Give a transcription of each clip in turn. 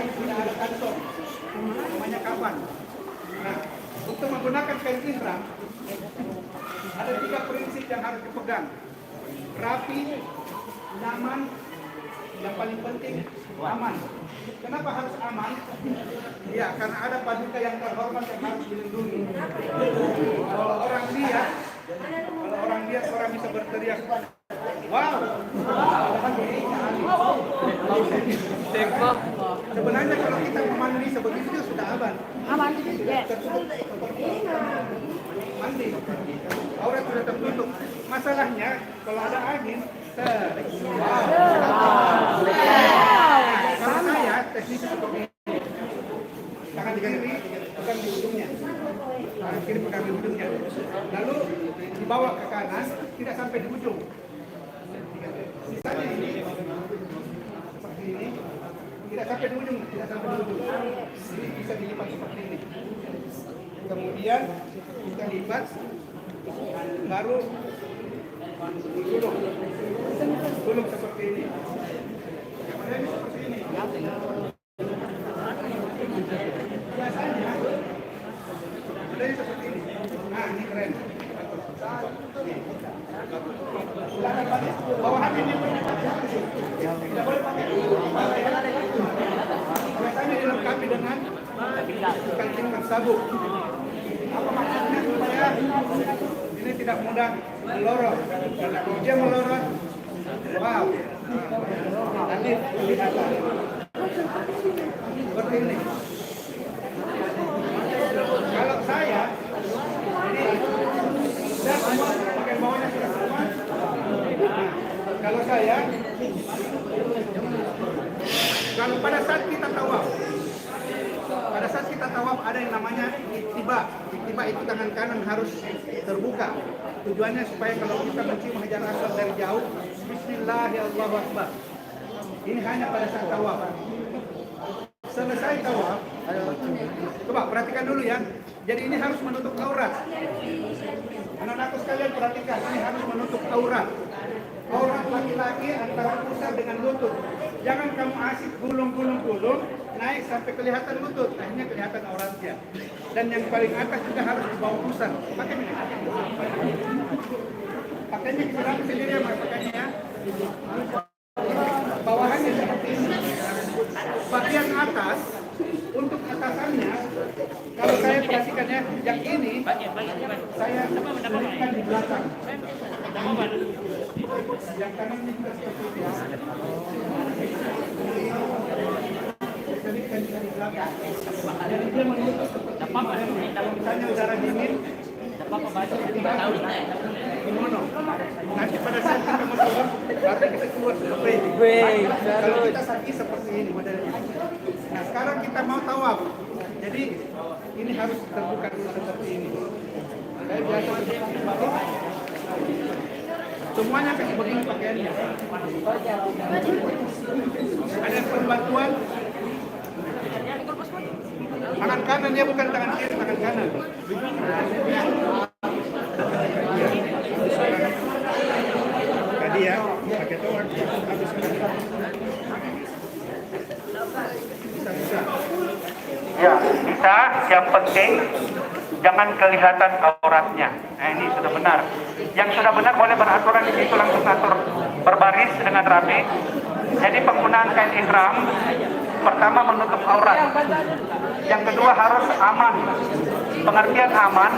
kain tidak ada kantong, namanya kapan. Nah, untuk menggunakan kain ihram ada 3 prinsip yang harus dipegang: rapi, nyaman, yang paling penting aman. Kenapa harus aman? Ya, karena ada paduka yang terhormat yang harus dilindungi. Kalau orang lihat, orang bisa berteriak, wow. Sebenarnya kalau kita memandi sebegitu itu sudah aman. Tertutup mandi, aurat sudah tertutup. Masalahnya kalau ada angin, kalau saya teknisnya seperti ini, tangan di kiri pegang di ujungnya, tangan kiri pegang di ujungnya, lalu dibawa ke kanan tidak sampai di ujung. Sisanya ini seperti ini, tidak sampai di ujung, Ini bisa dilipat seperti ini. Kemudian kita lipat, baru gulung seperti ini. Kemudian seperti ini. Biasanya modelnya seperti ini. Nah, ini keren. Bawahan ini tidak boleh pakai. Biasanya dilengkapi dengan kancing sabuk. Apa maksudnya? Supaya ini tidak mudah melorot. Karena kalau dia melorot, wow, nanti kelihatan seperti ini. Kalau saya, ini sudah semua pakai bawahnya sudah semua. Nah, kalau saya, kalau pada saat kita tawaf, ada yang namanya ittiba. Ittiba itu tangan kanan harus terbuka. Tujuannya supaya kalau kita mencium hajar aswad dari jauh, Bismillahirrahmanirrahim. Ini hanya pada saat tawaf. Selesai tawaf, coba perhatikan dulu ya. Jadi ini harus menutup aurat. Anak-anakku sekalian perhatikan, ini harus menutup aurat. Aurat laki-laki antara pusar dengan lutut. Jangan kamu asik gulung naik sampai kelihatan lutut, akhirnya kelihatan auratnya. Dan yang paling atas juga harus di bawah pusar. Pakai ini. Pakainya kita rapi sendiri ya, Mas, pakainya ya. Bawahannya seperti ini. Bagian atas, untuk atasannya, kalau saya perhatikan ya, yang ini saya selipkan di belakang. Yang kanannya juga seperti ini. Selipkan di belakang. Jadi dia menutup seperti ini. Kalau misalnya udara dingin, kimono. Nanti pada saat kita mau turun, baru kita keluar seperti ini. Kalau kita sakit seperti ini modelnya. Nah, sekarang kita mau tawaf. Jadi ini harus terbuka dulu seperti ini. Saya biasa semuanya kayak begini pakaiannya. Ada yang perlu bantuan? Tangan kanan ya, bukan tangan kiri, tangan kanan. Tadi ya, pakai toa. Bisa. Ya, bisa. Yang penting jangan kelihatan auratnya. Nah, ini sudah benar. Yang sudah benar boleh beraturan di situ, langsung atur berbaris dengan rapi. Jadi penggunaan kain ihram pertama menutup aurat. Yang kedua harus aman. Pengertian aman,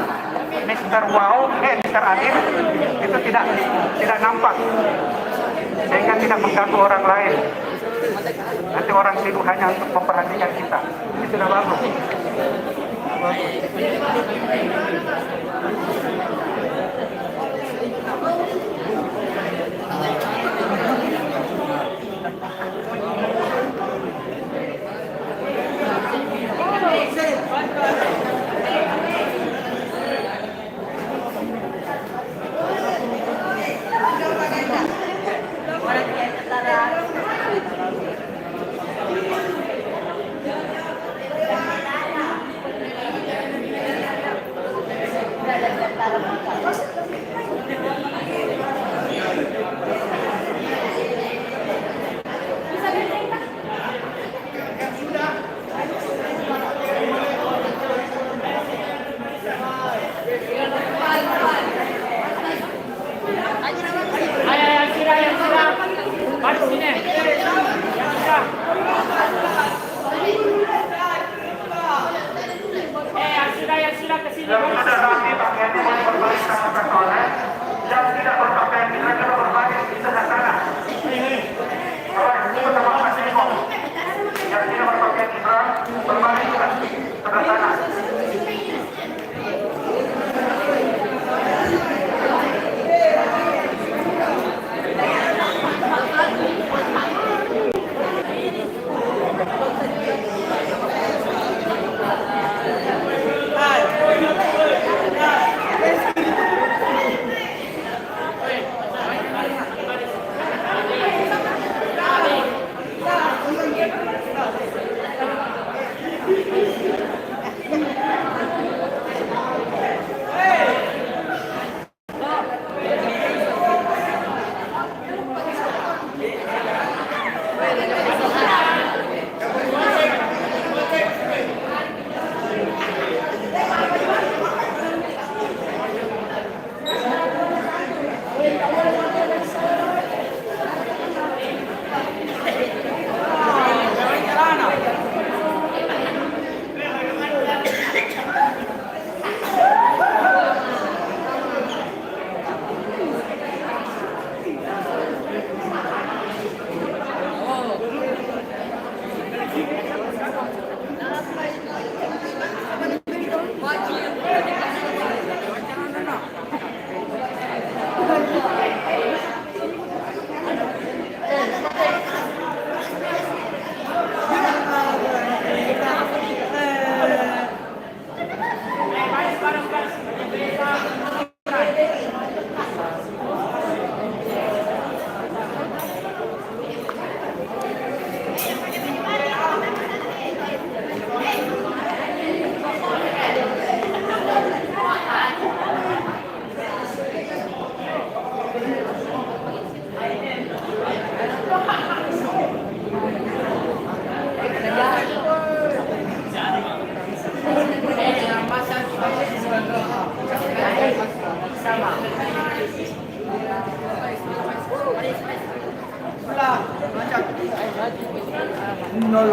Mr. Wow, Mr. Adil itu tidak nampak, sehingga tidak mengganggu orang lain. Nanti orang tidur hanya untuk memperhatikan kita. Ini sudah bagus.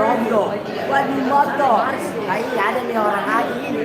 jomblo, buat di motor. Kayaknya ada nih orang haji ini.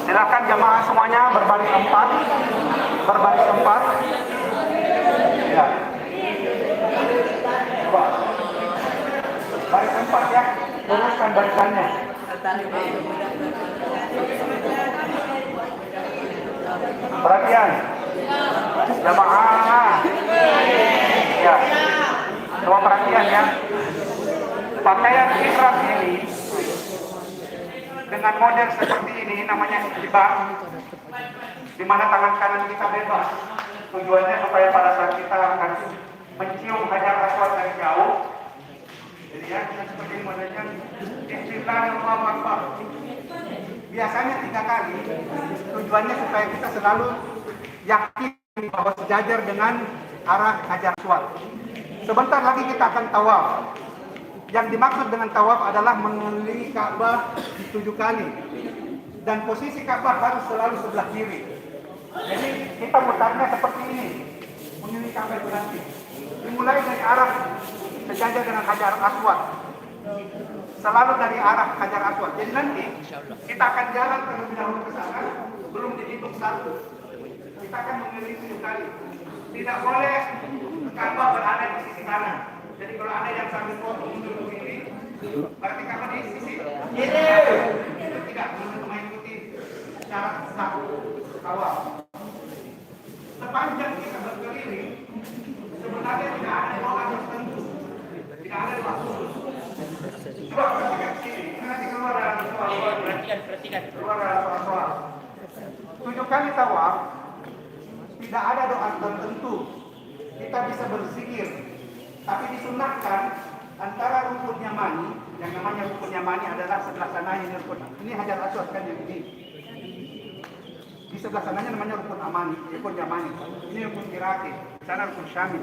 Silakan jamaah semuanya berbaris empat. Berbaris empat. Ya. Coba. Baris empat ya. Luruskan barisannya. Perhatian. Jamaah. Ya. Coba perhatian ya. Pakaian ihram ini dengan model seperti ini namanya ihbah, di mana tangan kanan kita bebas. Tujuannya supaya pada saat kita akan mencium hajar aswad dari jauh. Jadi ya, kita seperti ini modelnya. Bismillahirrahmanirrahim. Biasanya 3 kali. Tujuannya supaya kita selalu yakin bahwa sejajar dengan arah hajar aswad. Sebentar lagi kita akan tawaf. Yang dimaksud dengan tawaf adalah mengelilingi Ka'bah 7 kali. Dan posisi Ka'bah harus selalu sebelah kiri. Jadi kita mutarnya seperti ini. Mengelilingi Ka'bah itu nanti. Dimulai dari arah sejajar dengan hajar aswad. Selalu dari arah hajar aswad. Jadi nanti kita akan jalan terlebih dahulu ke sana. Belum dihitung 1. Kita akan mengelilingi 7 kali. Tidak boleh Ka'bah berada di sisi kanan. Jadi kalau ada yang sambil foto mundur begini, berarti Ka'bah di sisi kiri. Itu tidak untuk mengikuti cara sah awal. Sepanjang kita berkeliling, sebenarnya tidak ada doa tertentu, tidak ada doa khusus. Coba perhatikan sini, nanti keluar dalam soal-soal. Perhatikan. Keluar dalam soal-soal. 7 kali tawaf, tidak ada doa tertentu. Kita bisa berzikir. Tapi disunahkan antara rukun yamani, yang namanya rukun yamani adalah sebelah sana ini rukun. Ini hajar aswad kan yang ini. Di sebelah sananya namanya rukun yamani. Ini rukun iraki, sana rukun syamil.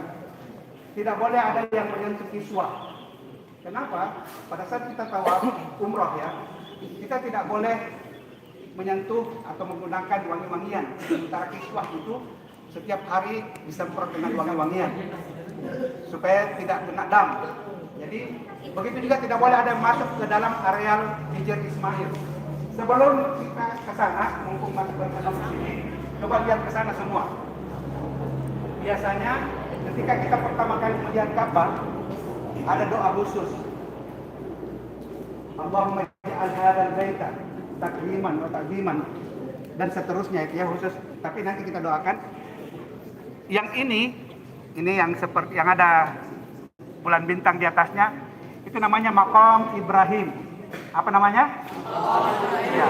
Tidak boleh ada yang menyentuh kiswah. Kenapa? Pada saat kita tawaf umroh ya, kita tidak boleh menyentuh atau menggunakan wangi-wangian. Sementara kiswah itu setiap hari disemprot dengan wangi-wangian supaya tidak kena dam. Jadi begitu juga tidak boleh ada masuk ke dalam areal Hijr Ismail. Sebelum kita ke sana, mumpung masih berkenan di sini, coba lihat ke sana semua. Biasanya ketika kita pertama kali melihat Ka'bah, ada doa khusus. Allahumma ij'al hadzal baita takziman dan seterusnya itu ya khusus. Tapi nanti kita doakan. Yang ini yang seperti yang ada bulan bintang di atasnya, itu namanya Maqam Ibrahim. Apa namanya? Ya.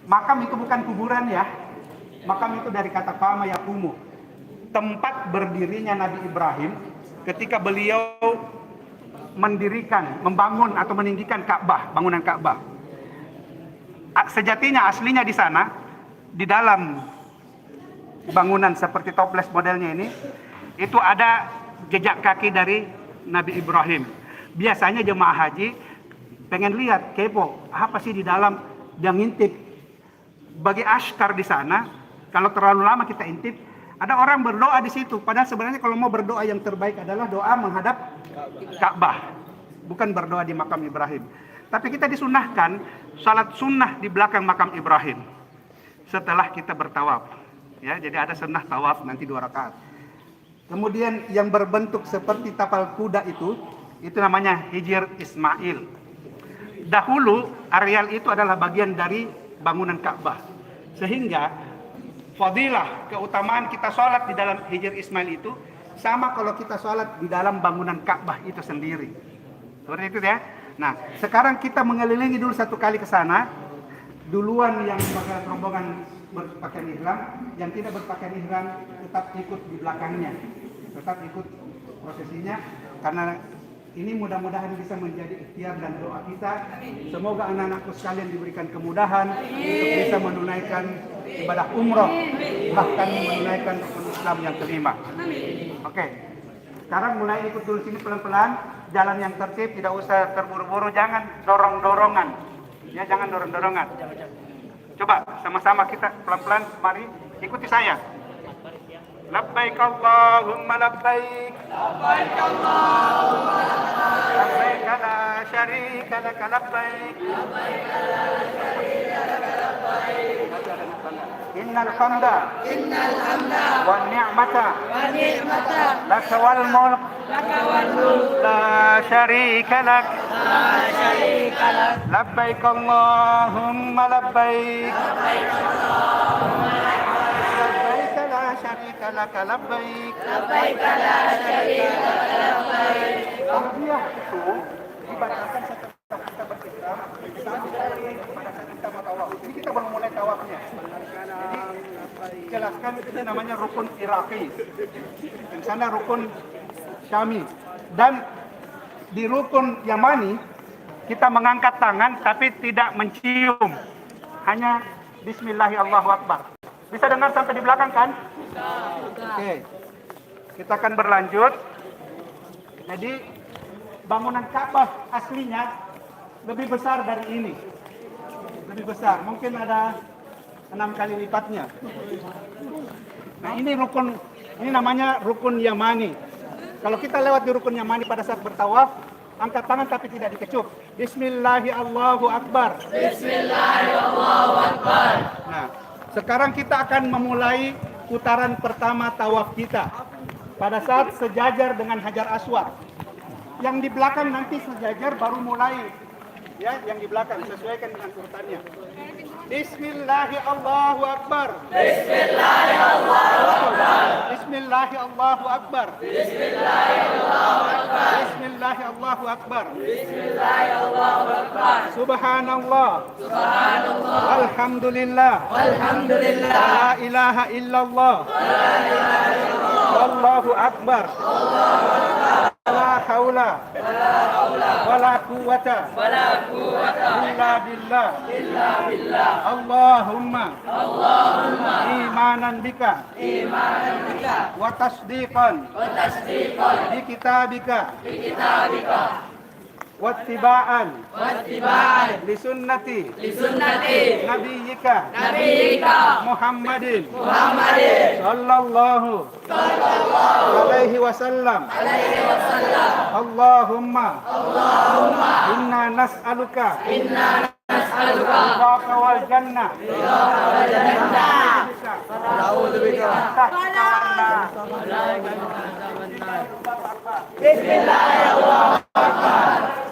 Makam itu bukan kuburan ya. Makam itu dari kata qama yaqumu. Tempat berdirinya Nabi Ibrahim ketika beliau membangun atau meninggikan Ka'bah, bangunan Ka'bah. Sejatinya aslinya di sana, di dalam bangunan seperti toples modelnya ini, itu ada jejak kaki dari Nabi Ibrahim. Biasanya jemaah haji pengen lihat, kepo, apa sih di dalam, dia ngintip. Bagi askar di sana, kalau terlalu lama kita intip, ada orang berdoa di situ. Padahal sebenarnya kalau mau berdoa yang terbaik adalah doa menghadap Ka'bah, bukan berdoa di makam Ibrahim. Tapi kita disunahkan salat sunnah di belakang makam Ibrahim setelah kita bertawaf. Ya, jadi ada sunnah tawaf nanti 2 rakaat. Kemudian yang berbentuk seperti tapal kuda itu namanya Hijr Ismail. Dahulu areal itu adalah bagian dari bangunan Ka'bah. Sehingga fadilah, keutamaan kita sholat di dalam Hijr Ismail itu sama kalau kita sholat di dalam bangunan Ka'bah itu sendiri. Seperti itu ya. Nah, sekarang kita mengelilingi dulu 1 kali ke sana. Duluan yang pakai rombongan berpakaian ihram, yang tidak berpakaian ihram tetap ikut di belakangnya. Tetap ikut prosesinya, karena ini mudah-mudahan bisa menjadi ikhtiar dan doa kita. Semoga anak-anakku sekalian diberikan kemudahan untuk bisa menunaikan ibadah umroh, bahkan menunaikan rukun Islam yang kelima. Oke, sekarang mulai ikut dulu sini pelan-pelan, jalan yang tertib, tidak usah terburu-buru, jangan dorong-dorongan. Ya, jangan dorong-dorongan. Coba sama-sama kita pelan-pelan, mari ikuti saya. Labbaik Allahumma labbaik. Labbaik Allahumma labbaik. Labbaik la syarika lak labbaik. Labbaik la syarika lak labbaik. Innal hamda wan ni'mata lak wal mulk la syarika lak. Labbaik Allahumma labbaik. Labbaik Allahumma labbaik la syarika lak labbaik. Labbaik la syarika lak labbaik. Talbiyah itu dibacakan setelah kita berihram sampai pada saat kita mau tawaf. Ini kita baru mulai tawafnya. Jadi jelaskan itu namanya rukun Iraqi. Di sana rukun Syami. Dan di rukun Yamani kita mengangkat tangan tapi tidak mencium. Hanya Bismillahirrahmanirrahim. Bisa dengar sampai di belakang kan? Oke. Kita akan berlanjut. Jadi bangunan Ka'bah aslinya lebih besar dari ini. Lebih besar. Mungkin ada 6 kali lipatnya. Nah, ini namanya rukun Yamani. Kalau kita lewat di rukun Yamani pada saat bertawaf, angkat tangan tapi tidak dikecup. Bismillahirrahmanirrahim. Bismillahirrahmanirrahim. Nah, sekarang kita akan memulai putaran pertama tawaf kita. Pada saat sejajar dengan Hajar Aswad. Yang di belakang nanti sejajar baru mulai. Ya, yang di belakang sesuaikan dengan urutannya. Bismillahirrahmanirrahim. Bismillahirrahmanirrahim. Bismillahirrahmanirrahim. Bismillahirrahmanirrahim. Bismillahirrahmanirrahim. Bismillahirrahmanirrahim. Subhanallah. Subhanallah. Alhamdulillah. Alhamdulillah. La ilaha illallah. La ilaha illallah. Wallahu akbar. Allahu akbar. La haula wala quwwata illa billah. Allahumma imanan bika wa tasdiqan bi kitabika wattiba'an li sunnati nabiyyika Muhammadin sallallahu alaihi wasallam. Allahumma inna nas'aluka ridhaka wal jannah. Na'udzu bika. Bismillahirrahmanirrahim.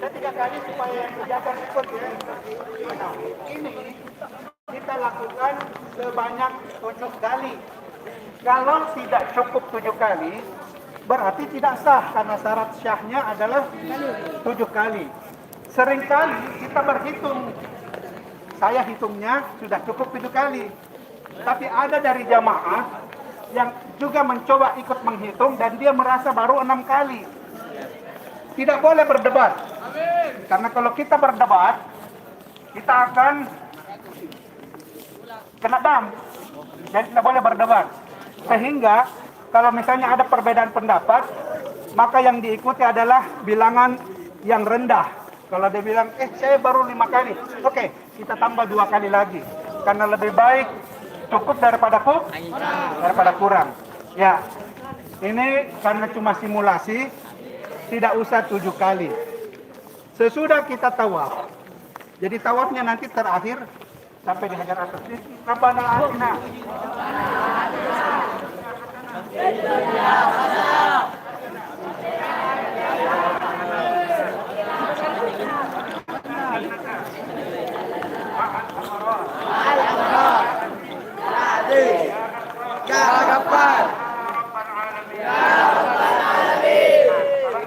Ada 3 kali supaya yang kerjakan ikut ya. Nah, ini kita lakukan sebanyak 7 kali. Kalau tidak cukup 7 kali, berarti tidak sah karena syarat syahnya adalah 7 kali. Seringkali kita berhitung, saya hitungnya sudah cukup 7 kali. Tapi ada dari jamaah yang juga mencoba ikut menghitung dan dia merasa baru 6 kali. Tidak boleh berdebat. Karena kalau kita berdebat, kita akan kena dam. Dan tidak boleh berdebat. Sehingga kalau misalnya ada perbedaan pendapat, maka yang diikuti adalah bilangan yang rendah. Kalau dia bilang, saya baru 5 kali. Oke, kita tambah 2 kali lagi. Karena lebih baik cukup daripada kurang. Ya, ini karena cuma simulasi, tidak usah 7 kali. Sesudah kita tawaf, jadi tawafnya nanti terakhir sampai di Hajar Aswad. Rabbana atina.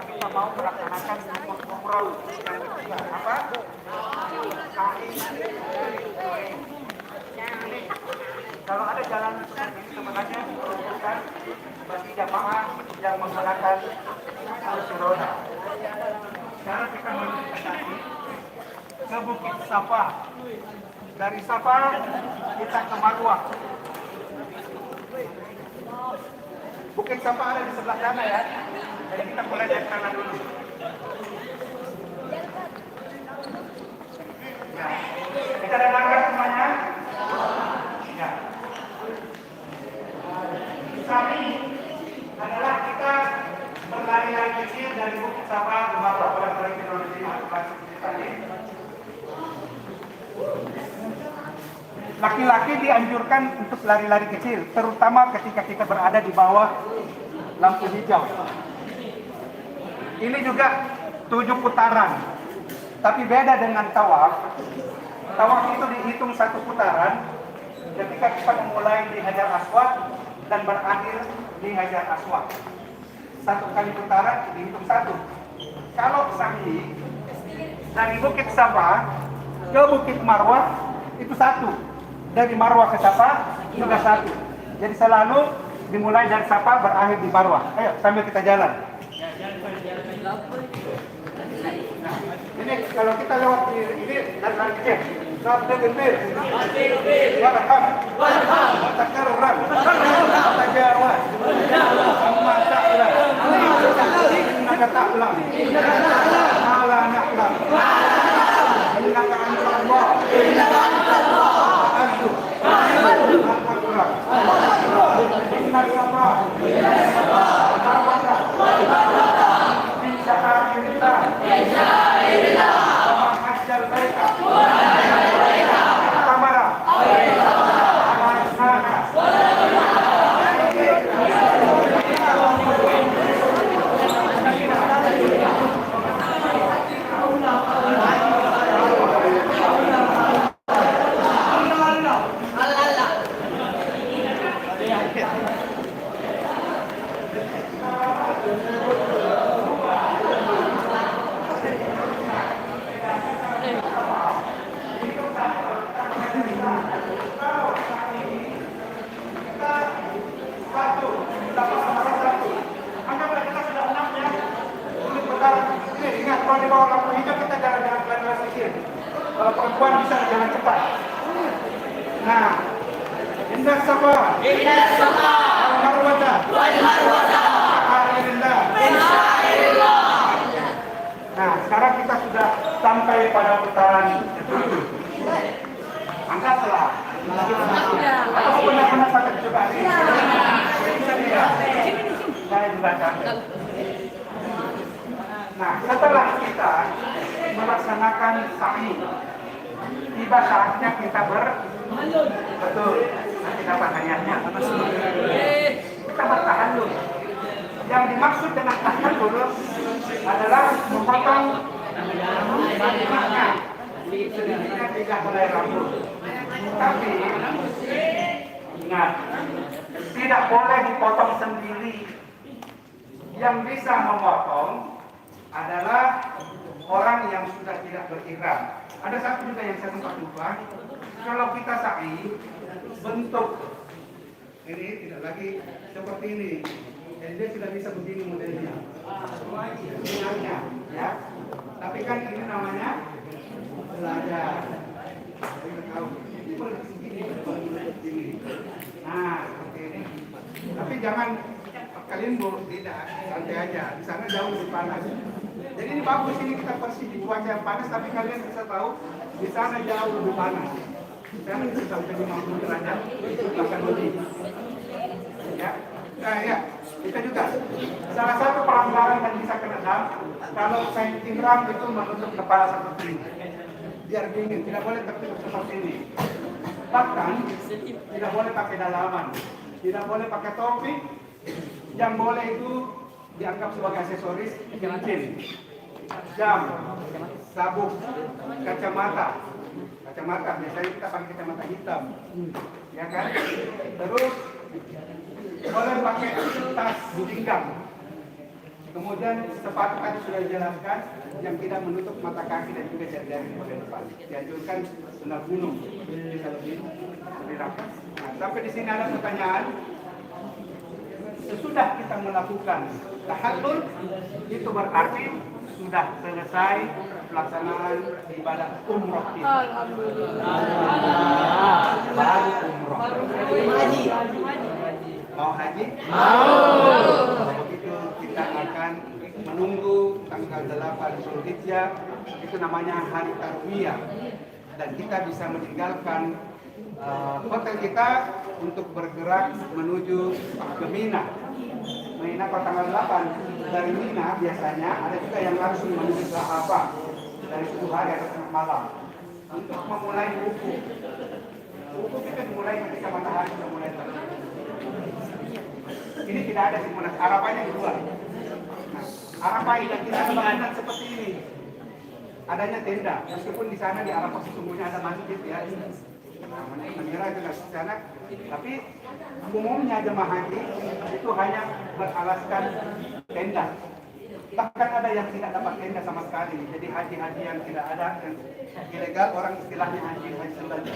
Kita mau melaksanakan umroh yang ketiga apa? Kalau ada jalan seperti ini sebenarnya diperuntukkan bagi jamaah yang menggunakan kursi roda. Sekarang kita menuju ke Bukit Safa. Dari Safa kita ke Marwah. Bukit Safa ada di sebelah sana ya. Jadi kita mulai dari sana dulu. Ya. Kita dengarkan semuanya. Ya. Sami adalah kita berlari-lari kecil dari Bukit Safa ke Marwah. Pada hari Indonesia tadi. Laki-laki dianjurkan untuk lari-lari kecil, terutama ketika kita berada di bawah lampu hijau. Ini juga 7 putaran, tapi beda dengan tawaf. Tawaf itu dihitung 1 putaran ketika kita memulai di Hajar Aswad dan berakhir di Hajar Aswad. 1 kali putaran dihitung 1. Kalau sa'i dari Bukit Safa ke Bukit Marwah itu 1. Dari Marwah ke Safa juga 1. Jadi selalu dimulai dari Safa berakhir di Marwah. Ayo sambil kita jalan. Nah, ini kalau kita lewat ini dari lari kecil. Sabda gembir. Warham. Takaruran. Tajawaz. Amma ta'lam. Innaka ta'lam. Ala na'lam. Innaka antallah. Kalau di bawah lampu hijau kita jalan-jalan pelan-pelan sedikit. Kalau perempuan bisa jalan cepat. Nah, indah Safa. Marwata. Nah, sekarang kita sudah sampai pada putaran ketujuh. Angkatlah. Atau benar-benar sakit juga. Bisa tidak? Saya juga sakit. Nah, setelah kita melaksanakan sa'i, tiba saatnya kita betul, nanti dapat ayatnya. Kita bertahallul. Yang dimaksud dengan tahallul adalah memotong Maka sedikitnya 3 helai rambut. Tapi ingat, tidak boleh dipotong sendiri. Yang bisa memotong adalah orang yang sudah tidak berihram. Ada satu juga yang saya sempat lupa. Kalau kita sa'i, bentuk ini tidak lagi seperti ini. Dan dia sudah bisa begini modelnya. Sebenarnya, ya. Tapi kan ini namanya belajar. Kita tahu. Ini boleh begini. Nah, seperti ini. Tapi jangan kalian tidak santai aja. Di sana jauh lebih panas. Jadi ini bagus ini kita bersih di cuaca yang panas, tapi kalian bisa tahu di sana jauh lebih panas. Di sana bisa sampai 50 derajat, bahkan lebih. Ya, nah ya, kita juga. Salah satu pelanggaran yang bisa kena dam, kalau kain tiram itu menutup kepala seperti ini. Biar dingin, tidak boleh tertutup seperti ini. Bahkan tidak boleh pakai dalaman, tidak boleh pakai topi. Yang boleh itu dianggap sebagai aksesoris, cincin, jam, sabuk, kacamata. Kacamata biasanya kita pakai kacamata hitam, ya kan? Terus boleh pakai tas pinggang. Kemudian sepatu tadi sudah dijelaskan yang tidak menutup mata kaki dan juga jari-jari di bagian depan. Dianjurkan sandal gunung bisa lebih rapat. Nah, sampai di sini ada pertanyaan. Sesudah kita melakukan tahallul, itu berarti sudah selesai pelaksanaan ibadah umroh kita. Baru umroh. Mau haji? Mau. Begitu kita akan menunggu tanggal 8 Zulhijjah, itu namanya hari tarwiyah, dan kita bisa meninggalkan hotel kita untuk bergerak menuju ke Mina. Mina pada tanggal 8 dari Mina biasanya ada juga yang langsung menuju ke Arafah dari subuh hari atau tengah malam untuk memulai wukuf. Wukuf itu dimulai ketika matahari sudah mulai terbit. Ini tidak ada simulasi. Arafahnya di luar. Nah, Arafah yang tidak ada bangunan seperti ini. Adanya tenda, meskipun di sana di Arafah sesungguhnya ada masjid ya. Mengira juga di sana, tapi umumnya jemaah haji itu hanya beralaskan tenda. Bahkan ada yang tidak dapat tenda sama sekali. Jadi haji-haji yang tidak ada, yang ilegal, orang istilahnya haji sembunyi.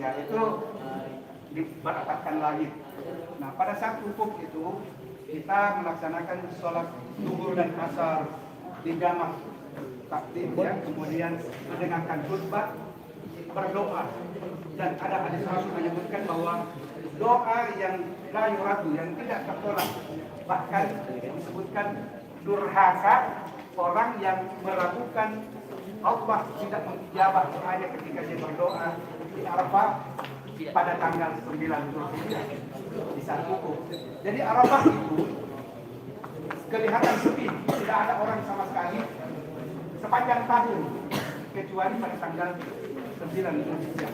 Ya itu dibatalkan lagi. Nah pada saat wukuf itu kita melaksanakan sholat zuhur dan asar di jamak takdim ya, kemudian mendengarkan khutbah, berdoa, dan ada hadis Rasul menyebutkan bahwa doa yang la yuradu, yang tidak tertolak, bahkan disebutkan durhaka orang yang meragukan Allah tidak menjawab doanya ketika dia berdoa di Arafah pada tanggal 9 Zulhijjah di saat wukuf. Jadi Arafah itu kelihatan sepi, tidak ada orang sama sekali sepanjang tahun kecuali pada tanggal 9 Zulhijjah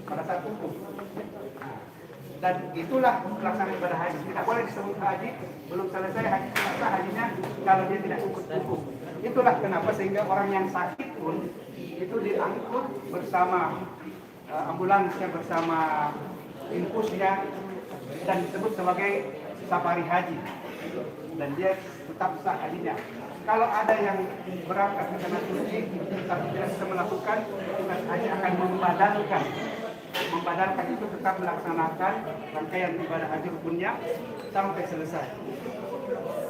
pada saat wukuf. Dan itulah pelaksanaan ibadah haji. Tidak boleh disebut haji belum selesai haji, hajinya kalau dia tidak wukuf. Itulah kenapa sehingga orang yang sakit pun itu diangkut bersama ambulansnya, bersama infusnya, dan disebut sebagai safari haji, dan dia tetap sah hajinya. Kalau ada yang berangkat ke tanah suci tapi tidak bisa melakukan tugas haji, akan membadalkan itu tetap melaksanakan rangkaian ibadah haji rukunnya sampai selesai.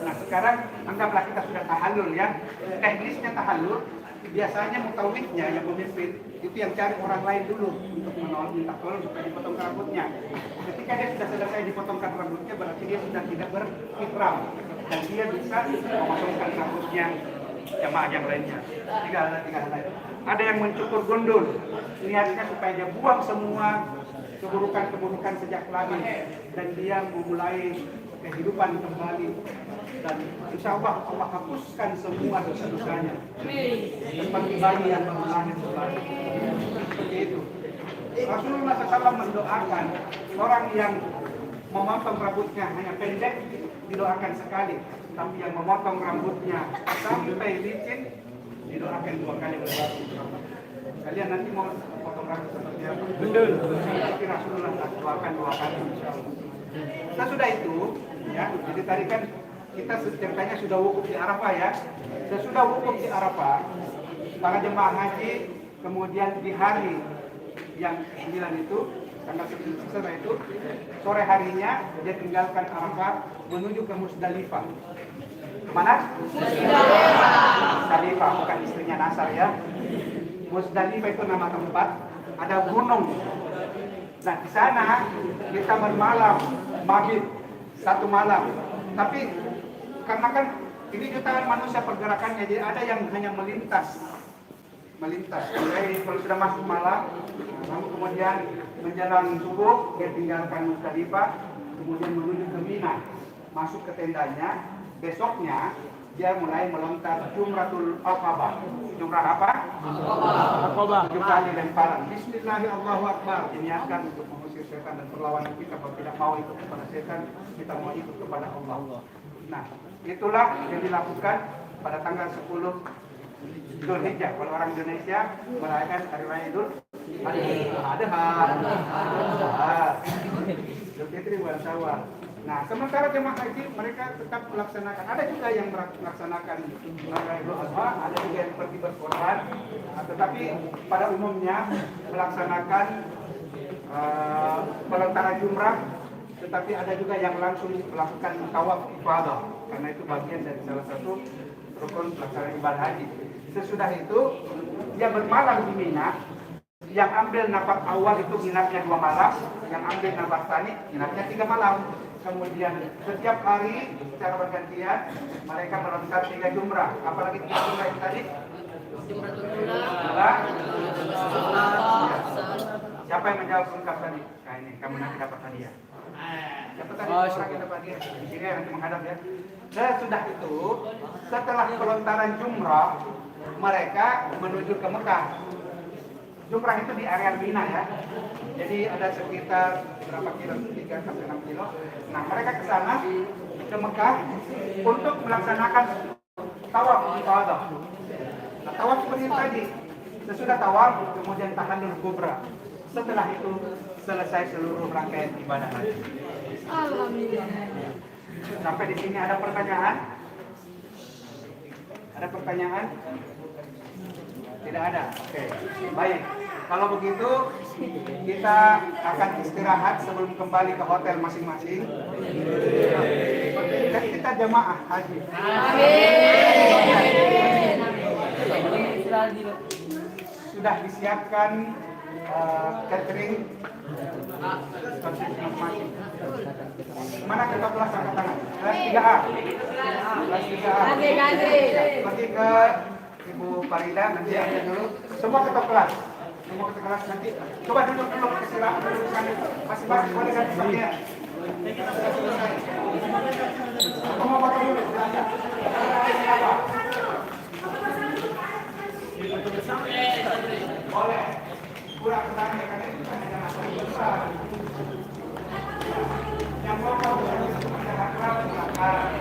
Nah sekarang anggaplah kita sudah tahallul ya. Teknisnya tahallul biasanya mutawifnya yang memimpin itu yang cari orang lain dulu untuk minta tolong supaya dipotong rambutnya. Ketika dia sudah selesai dipotongkan rambutnya, berarti dia sudah tidak berihram dan dia bisa memotongkan rambutnya jemaah yang lainnya. Tiga hal. Ada yang mencukur gundul, niatnya supaya dia buang semua keburukan sejak lama dan dia memulai kehidupan kembali, dan insya Allah Allah hapuskan semua dosa-dosanya seperti bayi yang melahir kembali. Seperti itu. Rasulullah SAW mendoakan orang yang memotong rambutnya hanya pendek, didoakan sekali tapi yang memotong rambutnya sampai licin didoakan 2 kali berdoa. Kalian nanti mau potong rambut seperti apa? Betul. Tapi Rasulullah doakan 2 kali insyaallah. Nah sudah itu, ya. Jadi tadi kan kita ceritanya sudah wukuf di Arafah ya. Sudah wukuf di Arafah, para jemaah haji kemudian di hari yang 9 itu, tanggal 9 itu, sore harinya dia tinggalkan Arafah menuju ke Musdalifah. Kemana? Musdalifah, bukan istrinya Nasar ya. Musdalifah itu nama tempat, ada gunung. Nah di sana kita bermalam, mabit 1 malam. Tapi karena kan ini jutaan manusia pergerakannya, jadi ada yang hanya melintas. Jadi kalau sudah masuk malam, lalu kemudian menjelang subuh dia tinggalkan Musdalifah, kemudian menuju ke Mina, masuk ke tendanya. Besoknya dia mulai melontar Jumratul Aqabah. Jumrah apa? Aqabah. 7 kali lemparan. Bismillahirrahmanirrahim. Diniatkan untuk mengusir setan dan perlawanan kita. Kalau tidak mau ikut kepada setan, kita mau ikut kepada Allah. Nah, itulah yang dilakukan pada tanggal 10 Dzulhijjah. Kalau orang Indonesia merayakan hari raya Idul Adha, Idul Fitri, bulan Syawal. Nah, sementara jemaah haji mereka tetap melaksanakan. Ada juga yang melaksanakan raya Idul Adha, ada juga yang pergi berkorban. Tetapi pada umumnya melaksanakan pelontaran jumrah. Tetapi ada juga yang langsung melakukan tawaf ifadah, karena itu bagian dari salah satu rukun pelaksanaan ibadah haji. Sesudah itu dia bermalam di Mina. Yang ambil nafas awal itu nginapnya 2 malam, yang ambil nafas tani nginapnya 3 malam. Kemudian setiap hari secara bergantian mereka melontar 3 jumrah. Apalagi 3 jumrah itu tadi? Jumrah. Siapa yang menjawab lengkap tadi? Nah ini kamu nanti dapat hadiah. Siapa tadi orang yang dapat hadiah? Di sini nanti menghadap ya. Sudah itu, setelah pelontaran jumrah, mereka menuju ke Mekah. Jumrah itu di area Mina ya. Jadi ada sekitar berapa kilo? 3 sampai 6 kilo. Nah, mereka ke sana ke Mekah untuk melaksanakan tawaf ifadah. Nah, tawaf seperti tadi. Sesudah tawaf, kemudian tahallul kubra. Setelah itu selesai seluruh rangkaian ibadah haji. Alhamdulillah. Sampai di sini ada pertanyaan? Ada pertanyaan? Tidak ada. Oke. Baik. Kalau begitu kita akan istirahat sebelum kembali ke hotel masing-masing. Dan kita jamaah haji. Amin. Sudah disiapkan catering. Mana kita kelas angkat tangan? Kelas 3A. Kelas 3A. Pergi ke Ibu Farida, nanti ambil dulu. Semua ketua kelas. Semua ketua kelas nanti. Coba duduk dulu, istirahat dulu di sana. Masing-masing boleh ganti pakaian. Semua foto dulu. Boleh. Kurang tanya kan itu kan ada masalah besar. Yang mau kau ada kerap belakang.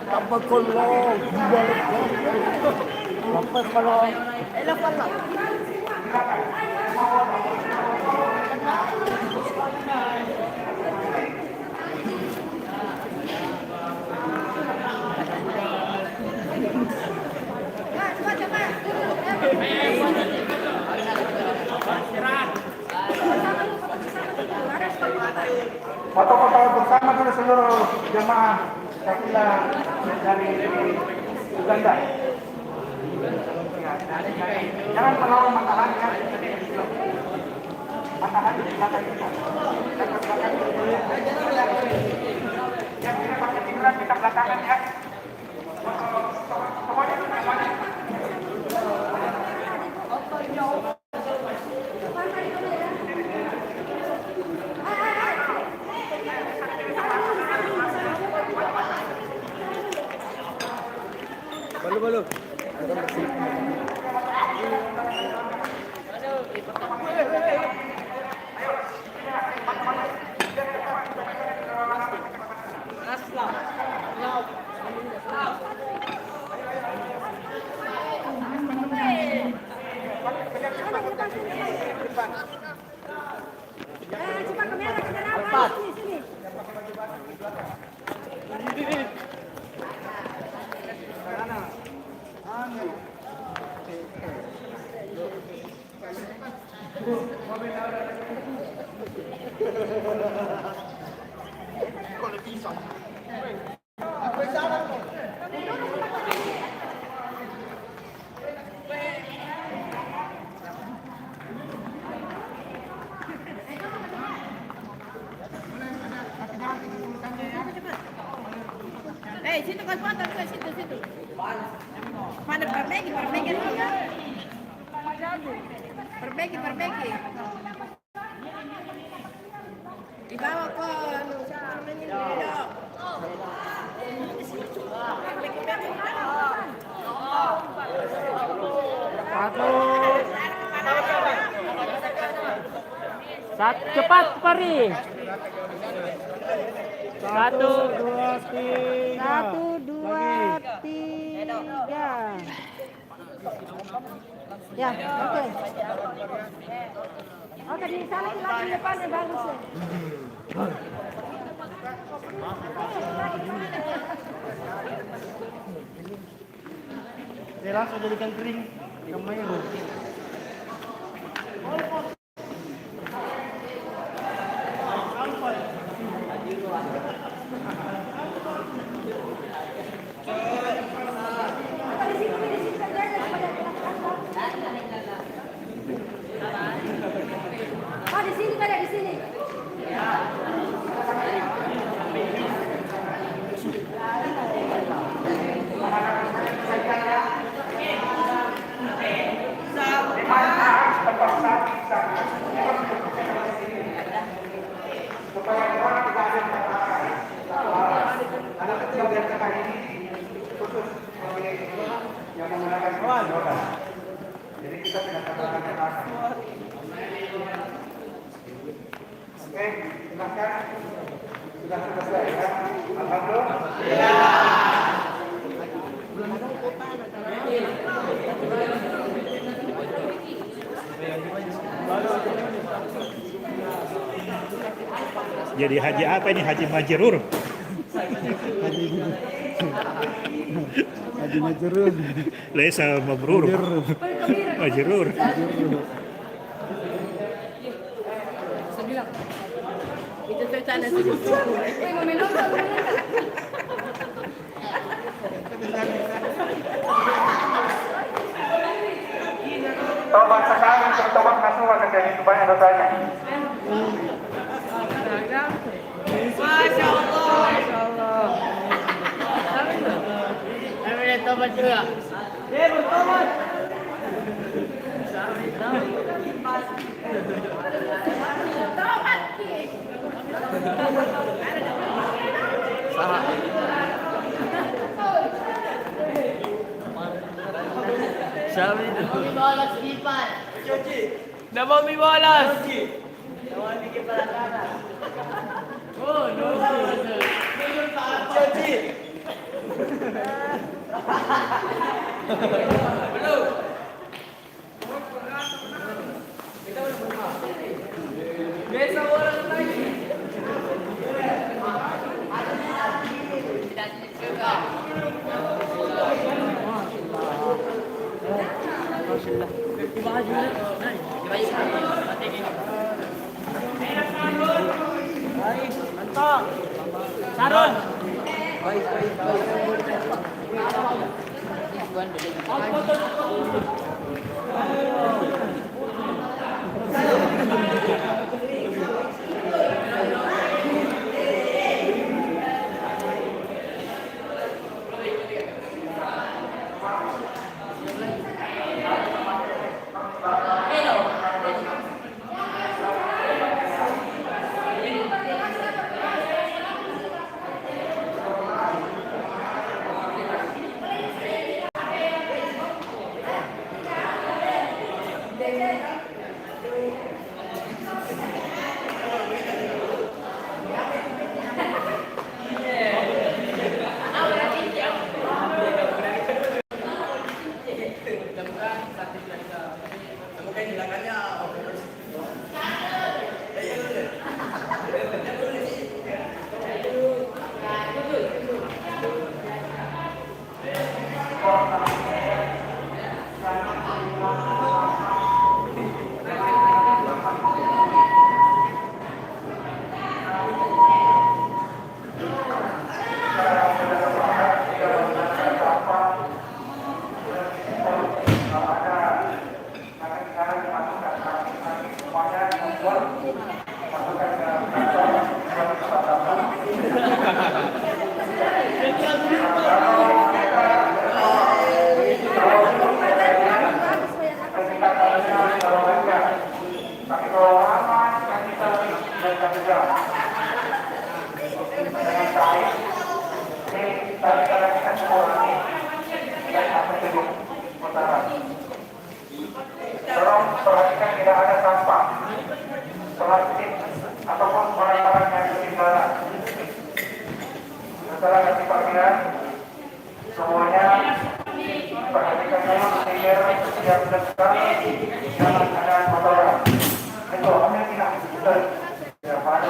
Dapat kolong, balik dapat kolong. Dapat lah. Foto-foto bersama dulu seluruh jemaah Sakila dari Uganda. Jangan melawan matahari ya. Matahari di belakang kita. Yang tidak pakai tinggal kita belakangan ya. Semuanya dulu semuanya. Situ kan foto ke situ. Mana perbaiki. Perbaiki. Dibawa ke Satu cepat Pari. 1, 2, 3. 1, 2, 3. Ya, oke. Oke, di sana lagi di depan ya bagus ya. Dia langsung jadikan kering. Kamera. Oh, di sini pada di sini. Yang menggunakan kawan. Jadi kita tidak menggunakan kawan. Oke, silakan. Sudah selesai ya. Alhamdulillah. Jadi haji apa ini? Haji Majrur. Haji Majrur. Laisa mabrur. Majrur. itu tanda sujud. Tobat sekali untuk tobat nasuha ke sini banyak dosanya. Masya Allah. Amin, tobat juga. Bertobat. Sabi itu. Bolos kipan. Nama mi bolas. Oh, no. Biasa orang lagi. Mantap. Sarun. sekalian, semuanya perhatikan dulu sehingga siap dekat dalam keadaan kotoran. Itu ambil tidak betul. Ya, pada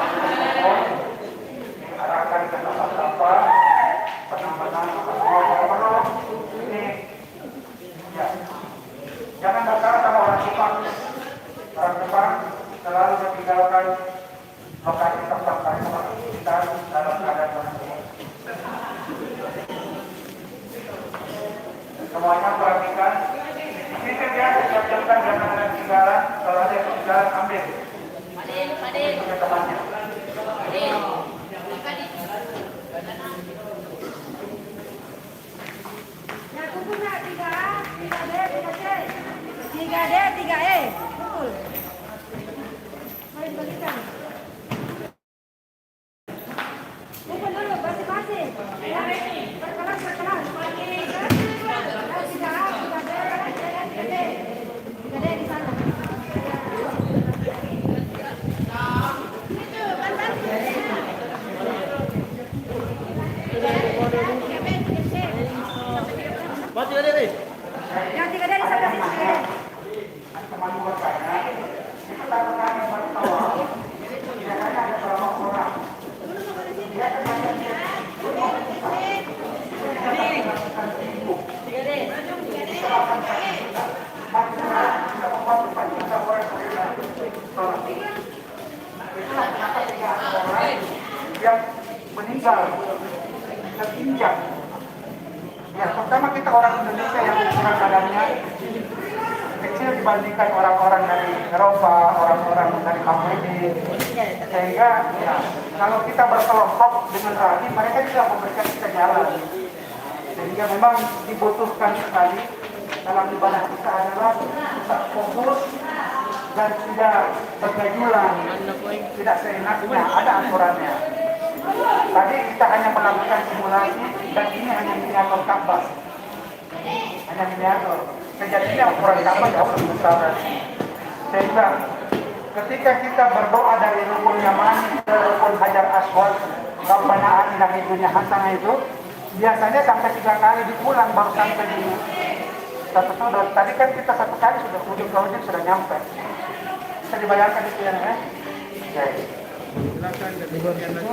diarahkan ke tempat sampah, penambahan semua ini. Ya, jangan berkata sama orang Jepang. Orang Jepang selalu meninggalkan lokasi tempat sampah kita dalam keadaan bersih. Semuanya perhatikan. Ini dia siapkan jangan ada ketinggalan. Kalau ada ketinggalan ambil. Punya temannya. Ya, kumpul nak 3A, 3B, 3C. 3D, 3E. Kumpul. Mari dibagikan. Kumpul dulu, masing-masing. Ya, berkelas, berkelas. 3A, 3B, 3D. 3D di sana. Yang 3D di sana, 3D. Teman bertanya, itu lakukan yang bertawa. Tidak hanya ada beberapa orang. Dia akan yang meninggal terinjak. Ya, pertama kita orang Indonesia yang kurang badannya kecil dibandingkan orang-orang dari Eropa, orang-orang dari Afrika. Sehingga ya, kalau kita berkelompok dengan rapi, mereka juga memberikan kita jalan. Sehingga memang dibutuhkan sekali dalam ibadah kita adalah kita fokus dan tidak bergajulan, tidak seenaknya, ada aturannya. Tadi kita hanya melakukan simulasi dan ini hanya miniatur Ka'bah. Hanya miniatur. Sejatinya ukuran Ka'bah jauh lebih besar. Sehingga ketika kita berdoa dari rukun Yamani ke rukun Hajar Aswad, Rabbana atina fid dunya hasanah itu biasanya sampai 3 kali diulang baru sampai di satu sudut. Tadi kan kita 1 kali sudah ujung ke ujung sudah nyampe. Bisa dibayangkan itu ya? Oke. Silakan kemudian lagi.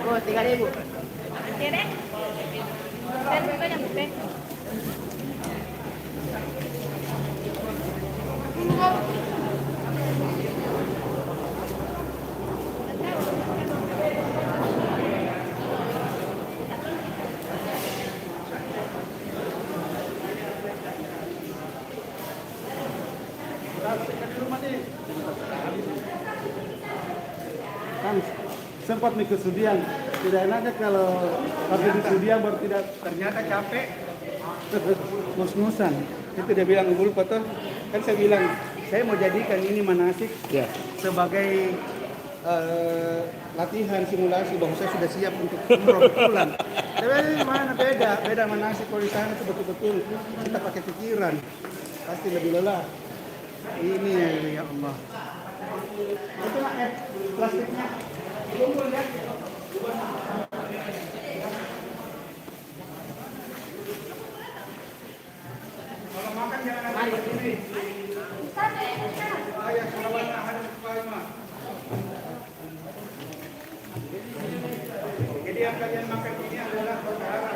Oh, 3.000. ¿Quieres? Ven. Kan sempat nih kesudian Tidak enaknya kalau pakai di studio baru tidak Ternyata capek. mus-musan. Itu dia bilang dulu foto. Kan saya bilang saya mau jadikan ini manasik Ya. sebagai latihan simulasi bahwa saya sudah siap untuk umroh betulan. Tapi mana beda manasik kalau di sana itu betul-betul kita pakai pikiran. Pasti lebih lelah. Ini ya Allah. Itu lah plastiknya. Kumpul ya. Kalau makan jangan ada di sini. Ayah sahabatnya ada di Palma. Jadi yang kalian makan ini adalah perkara.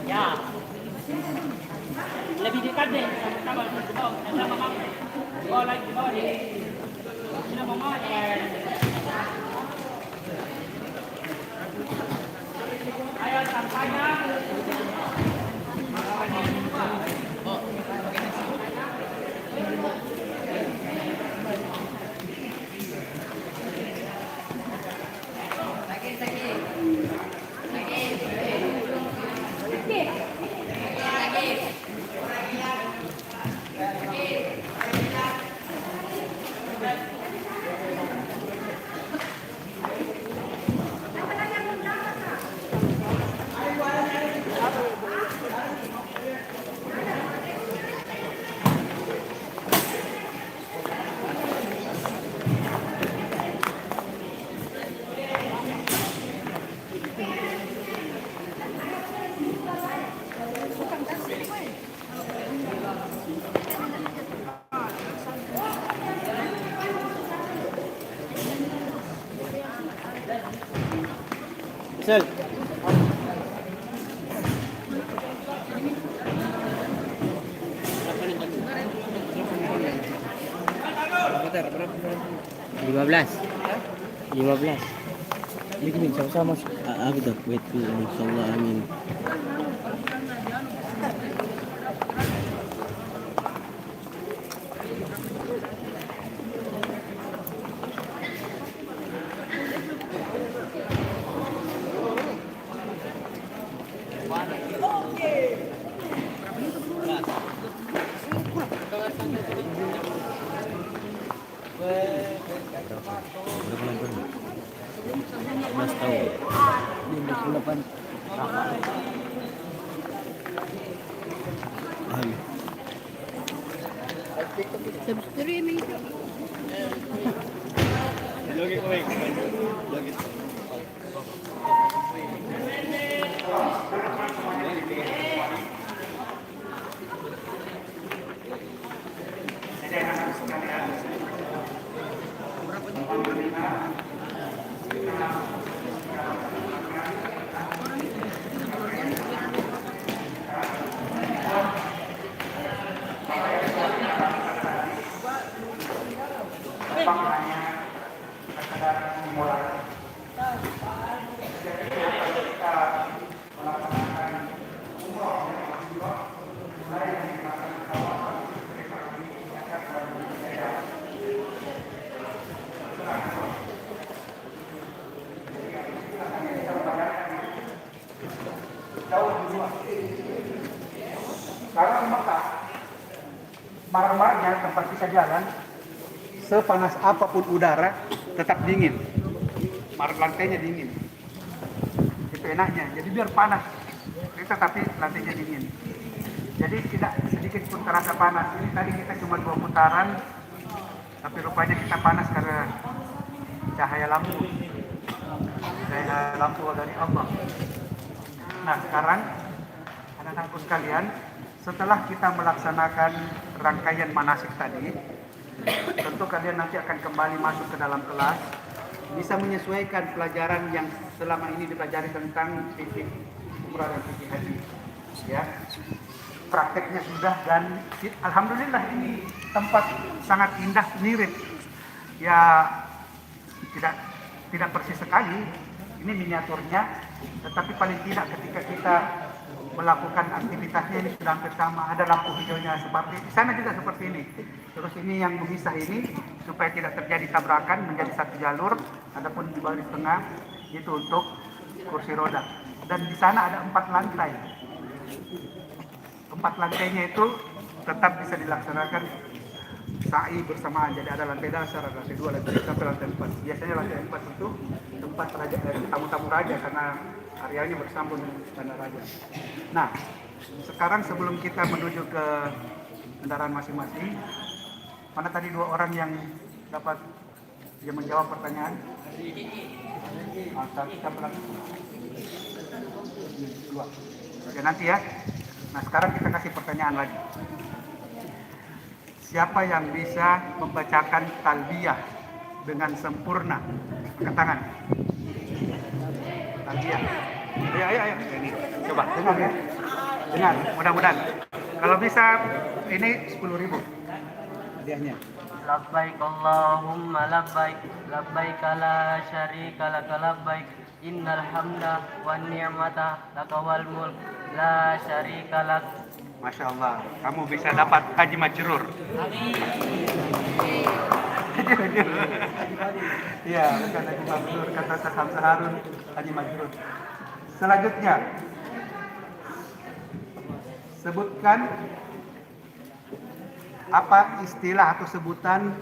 Ya. Lebih dekat deh sama-sama di bawah. Ada mama. Oh lagi di bawah deh. Ada mama ya. Ayo sampahnya. Sel. Lima belas. Bikin sama-sama. Aku dah wait dulu. Insyaallah amin. Streaming. Karena di Mekah barang-barangnya tempat pas kita jalan, sepanas apapun udara tetap dingin. Lantainya dingin. Itu enaknya. Jadi biar panas, tetapi lantainya dingin. Jadi tidak sedikit pun terasa panas. Ini tadi kita cuma 2 putaran, tapi rupanya kita panas karena cahaya lampu. Cahaya lampu dari Allah. Nah sekarang anak-anakku sekalian, setelah kita melaksanakan rangkaian manasik tadi, tentu kalian nanti akan kembali masuk ke dalam kelas, bisa menyesuaikan pelajaran yang selama ini dipelajari tentang fikih umrah dan fikih haji. Ya, prakteknya sudah dan alhamdulillah ini tempat sangat indah, mirip. Ya tidak persis sekali, ini miniaturnya, tetapi paling tidak ketika kita melakukan aktivitasnya ini sudah hampir sama. Ada lampu hijaunya seperti di sana juga seperti ini. Terus ini yang memisah ini supaya tidak terjadi tabrakan menjadi satu jalur. Adapun di baris tengah itu untuk kursi roda. Dan di sana ada 4 lantai. 4 lantainya itu tetap bisa dilaksanakan sa'i bersamaan. Jadi ada lantai dasar, ada lantai 2, lantai 3 sampai lantai 4. Biasanya lantai 4 itu tempat raja, tamu-tamu raja karena areanya bersambung dengan istana raja. Nah, sekarang sebelum kita menuju ke kendaraan masing-masing, mana tadi 2 orang yang dapat yang menjawab pertanyaan? Siapa lagi? 2. Oke, nanti ya. Nah, sekarang kita kasih pertanyaan lagi. Siapa yang bisa membacakan talbiyah dengan sempurna? Angkat tangan. Talbiyah. Ayo. Ini coba dengar ya. Dengar, mudah-mudahan. Kalau bisa ini 10.000 hadiahnya. Labbaik Allahumma labbaik, labbaik la syarika laka labbaik, innal hamda wan ni'mata laka wal mulk la syarika lak. Masya Allah, kamu bisa dapat haji mabrur. Iya, bukan haji mabrur, kata Syekh Harun, haji mabrur. Selanjutnya, sebutkan apa istilah atau sebutan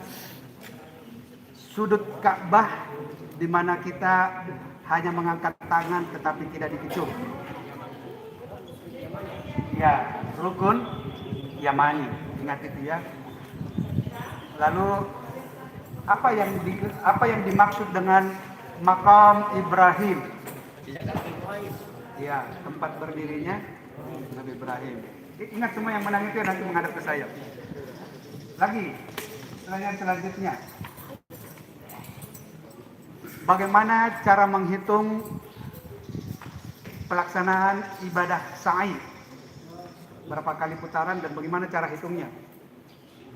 sudut Ka'bah di mana kita hanya mengangkat tangan tetapi tidak dikecup. Ya, rukun Yamani, ingat itu ya. Lalu apa yang dimaksud dengan makam Ibrahim? Ya, tempat berdirinya Nabi Ibrahim. Ingat semua yang menang itu nanti menghadap ke saya. Lagi, selanjutnya. Bagaimana cara menghitung pelaksanaan ibadah sa'i? Berapa kali putaran dan bagaimana cara hitungnya?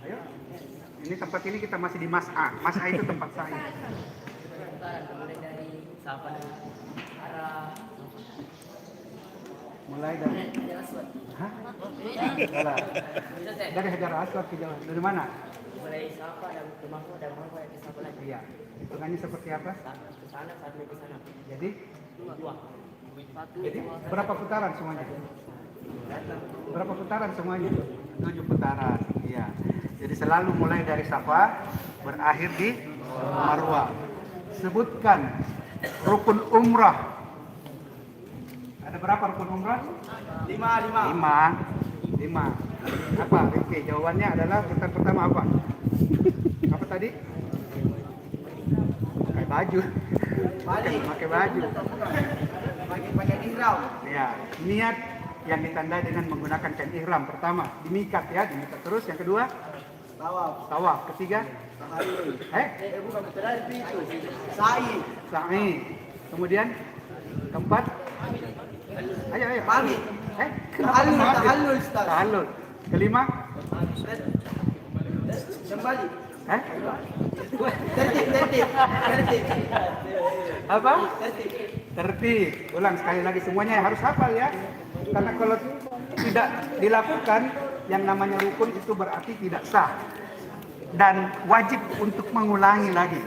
Ayo. Ini tempat ini kita masih di Mas'a. Mas'a itu tempat sa'i. Mulai dari Hah? Salah. Dari Hajar Aswad ke Jawa. Dari mana? Mulai Safa dan rumahku dan rumahku yang ke Safa lagi. Iya. Hitungannya seperti apa? Ke sana sampai ke sana. Jadi Dua. Jadi berapa putaran semuanya? Berapa putaran semuanya? 7 putaran. Iya. Jadi selalu mulai dari Safa berakhir di Marwah. Sebutkan rukun umrah. Ada berapa rukun umrah? 5. Apa? Oke, jawabannya adalah pertama apa? Apa tadi? Pakai baju. Pakai baju. Pakai ihram. Ya, niat yang ditandai dengan menggunakan kain ihram. Pertama, di mikat ya, di mikat terus. Yang kedua, tawaf. Ketiga, Bukan terakhir itu. sa'i. Kemudian keempat, ayo. Pamit. Tahallul. Tahallul. Kelima, Kembali. Tertib. apa? Tertib. Ulang sekali lagi, semuanya harus hafal ya. Karena kalau tidak dilakukan yang namanya rukun itu berarti tidak sah. Dan wajib untuk mengulangi lagi.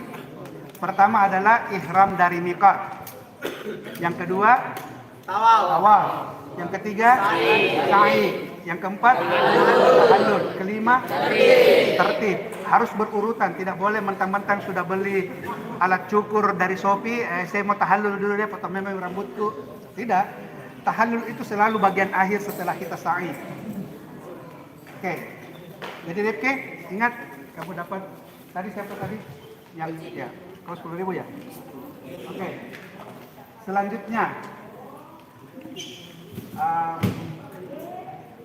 Pertama adalah ihram dari miqat. Yang kedua, tawaf. Yang ketiga, sa'i. Yang keempat, tahallul. Kelima, tertib. Harus berurutan, tidak boleh mentang-mentang sudah beli alat cukur dari Shopee, saya mau tahallul dulu deh, potong memang rambutku. Tidak. Tahallul itu selalu bagian akhir setelah kita sa'i. Oke. Jadi Rifki, ingat kamu dapat tadi siapa tadi? Yang ya, kau 10.000 ya? Oke. Selanjutnya,